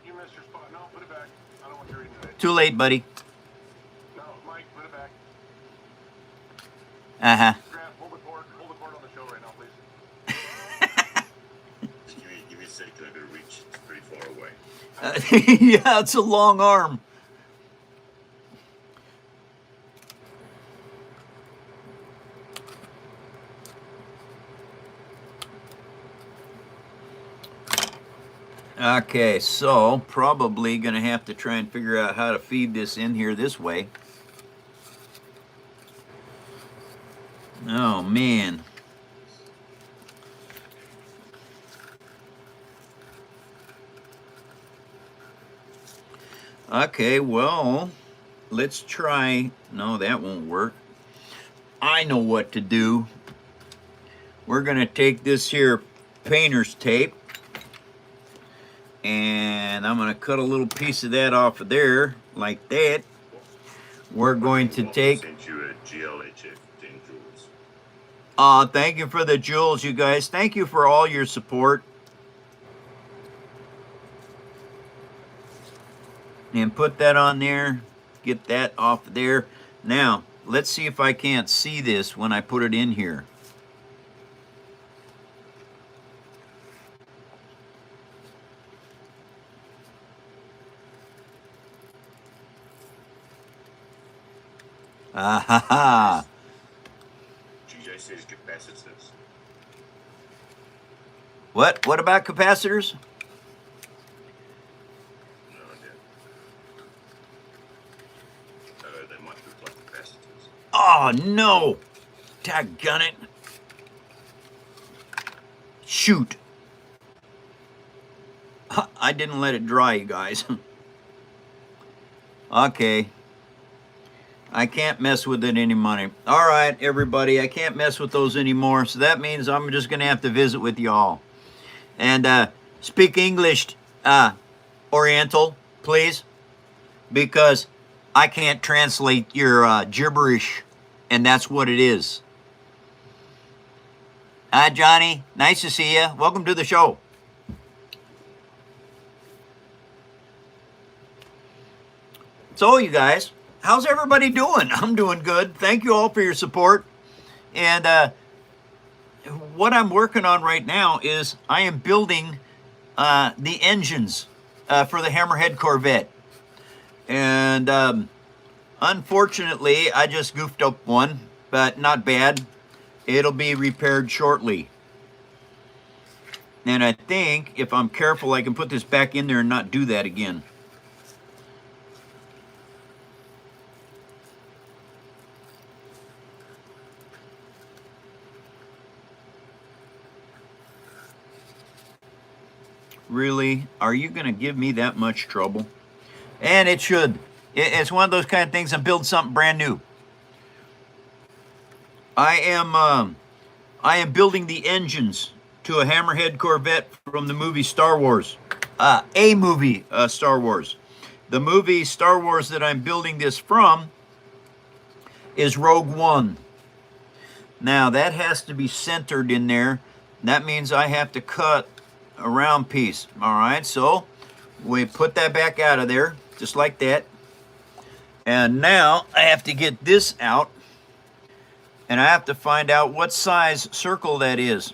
You missed your spot. No, put it back. I don't want you reading today. Too late, buddy. No, Mike, put it back. Uh-huh. Grant, hold the cord on the show right now, please. Just give me a second. I gotta reach. It's pretty far away. Yeah, it's a long arm. Okay, so probably going to have to try and figure out how to feed this in here this way. Oh, man. Okay, well, let's try. No, that won't work. I know what to do. We're going to take this here painter's tape, and I'm going to cut a little piece of that off of there, like that. We're going to take... I sent you a GLHF 10 joules. Thank you for the jewels, you guys. Thank you for all your support. And put that on there. Get that off there. Now, let's see if I can't see this when I put it in here. Ah ha ha. GJ says capacitors. What? What about capacitors? No idea. They might look like capacitors. Oh, no. Daggone it. Shoot. I didn't let it dry, you guys. Okay. I can't mess with it anymore. All right, everybody. I can't mess with those anymore. So that means I'm just going to have to visit with y'all. And speak English, Oriental, please. Because I can't translate your gibberish. And that's what it is. Hi, Johnny. Nice to see you. Welcome to the show. So, you guys, how's everybody doing? I'm doing good. Thank you all for your support. And what I'm working on right now is I am building the engines for the Hammerhead Corvette. And unfortunately, I just goofed up one, but not bad. It'll be repaired shortly. And I think if I'm careful, I can put this back in there and not do that again. Really? Are you going to give me that much trouble? And it should. It's one of those kind of things. I'm building something brand new. I am building the engines to a Hammerhead Corvette from the movie Star Wars. A movie, Star Wars. The movie Star Wars that I'm building this from is Rogue One. Now, that has to be centered in there. That means I have to cut a round piece. All right, so we put that back out of there, just like that. And now I have to get this out, and I have to find out what size circle that is.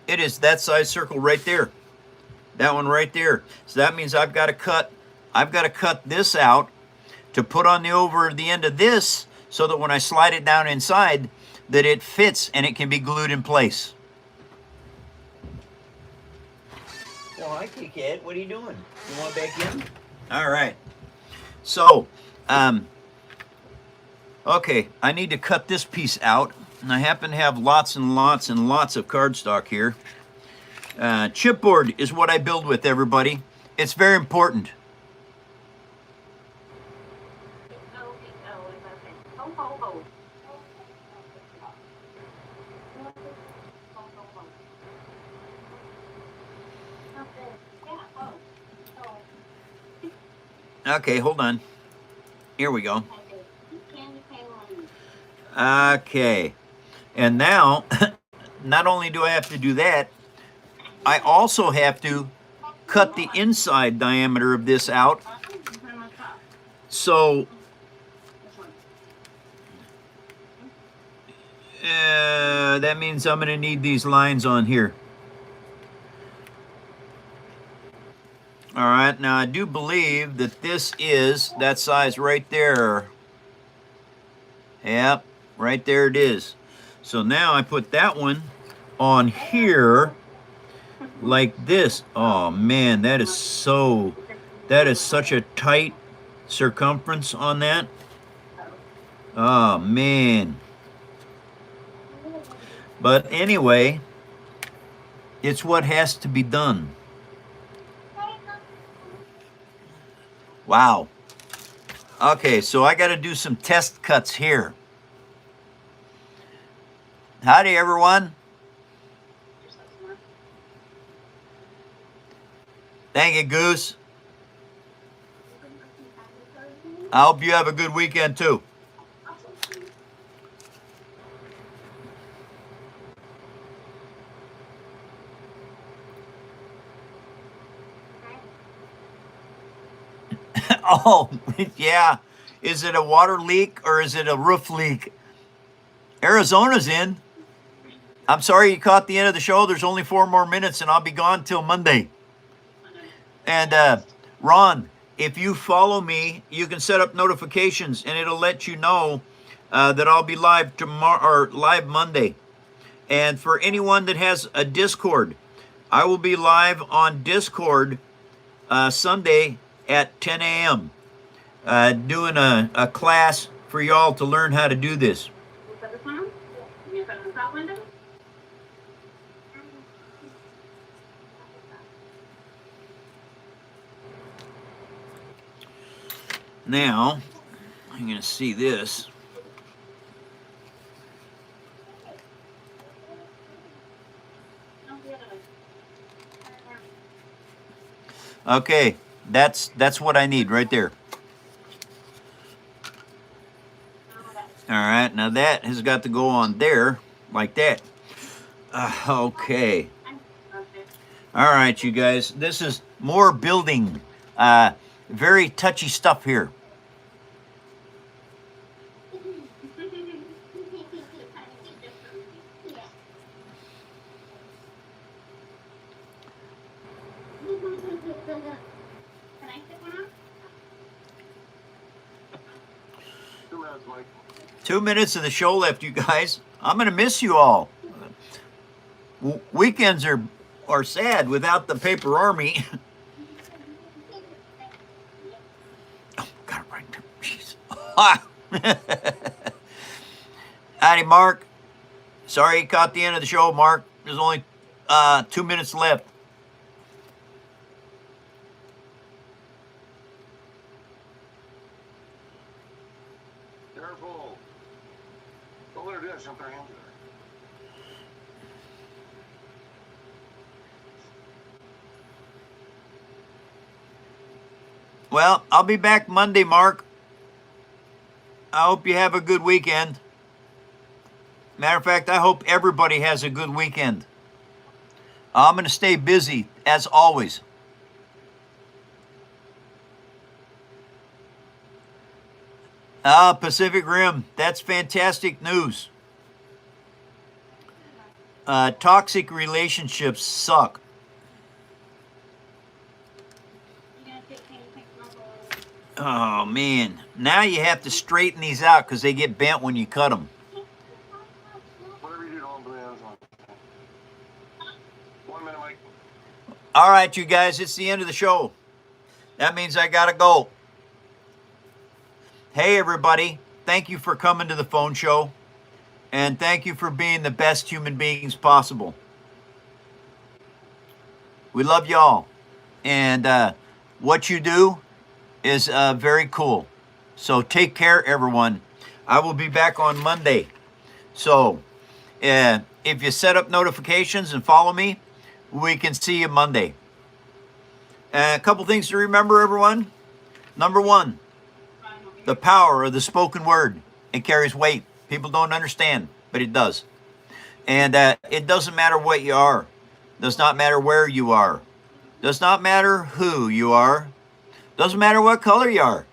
It is that size circle right there. That one right there. So that means I've got to cut this out to put on the over the end of this so that when I slide it down inside, that it fits and it can be glued in place. Well, hi, Kid. What are you doing? You want back in? All right. So, okay, I need to cut this piece out. And I happen to have lots and lots and lots of cardstock here. Chipboard is what I build with, everybody. It's very important. Okay, hold on. Here we go. Okay. And now, not only do I have to do that, I also have to cut the inside diameter of this out. So that means I'm going to need these lines on here. All right, now I do believe that this is that size right there. Yep, right there it is. So now I put that one on here like this. Oh man, that is such a tight circumference on that. Oh man. But anyway, it's what has to be done. Wow. Okay, so I got to do some test cuts here. Howdy, everyone. Thank you, Goose. I hope you have a good weekend, too. Oh, yeah. Is it a water leak or is it a roof leak? Arizona's in. I'm sorry you caught the end of the show. There's only 4 more minutes and I'll be gone till Monday. And Ron, if you follow me, you can set up notifications and it'll let you know that I'll be live tomorrow or live Monday. And for anyone that has a Discord, I will be live on Discord Sunday at 10 a.m. Doing a class for y'all to learn how to do this. Now, I'm going to see this. Okay, that's what I need right there. All right, now that has got to go on there like that. Okay. All right, you guys, this is more building. Very touchy stuff here. Mike. 2 minutes of the show left, you guys. I'm going to miss you all. Weekends are sad without the paper army. Oh, got it right there. Jeez. Howdy, Mark. Sorry you caught the end of the show, Mark. There's only 2 minutes left. Careful. Don't let her do that. Jump her hand to her. Well, I'll be back Monday, Mark. I hope you have a good weekend. Matter of fact, I hope everybody has a good weekend. I'm going to stay busy, as always. Pacific Rim, that's fantastic news. Toxic relationships suck. Oh, man. Now you have to straighten these out because they get bent when you cut them. Whatever you do, don't blame us on. 1 minute, Mike. All right, you guys, it's the end of the show. That means I got to go. Hey, everybody. Thank you for coming to the phone show. And thank you for being the best human beings possible. We love y'all. And what you do is very cool. So take care, everyone. I will be back on Monday. So if you set up notifications and follow me, we can see you Monday. A couple things to remember, everyone. Number one, the power of the spoken word. It carries weight. People don't understand, but it does. And it doesn't matter what you are. Does not matter where you are. Does not matter who you are. Doesn't matter what color you are.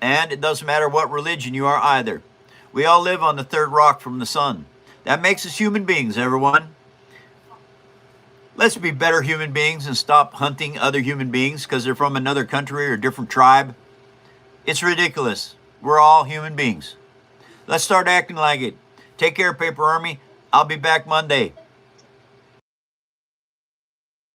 And it doesn't matter what religion you are either. We all live on the third rock from the sun. That makes us human beings, everyone. Let's be better human beings and stop hunting other human beings because they're from another country or a different tribe. It's ridiculous. We're all human beings. Let's start acting like it. Take care, Paper Army. I'll be back Monday.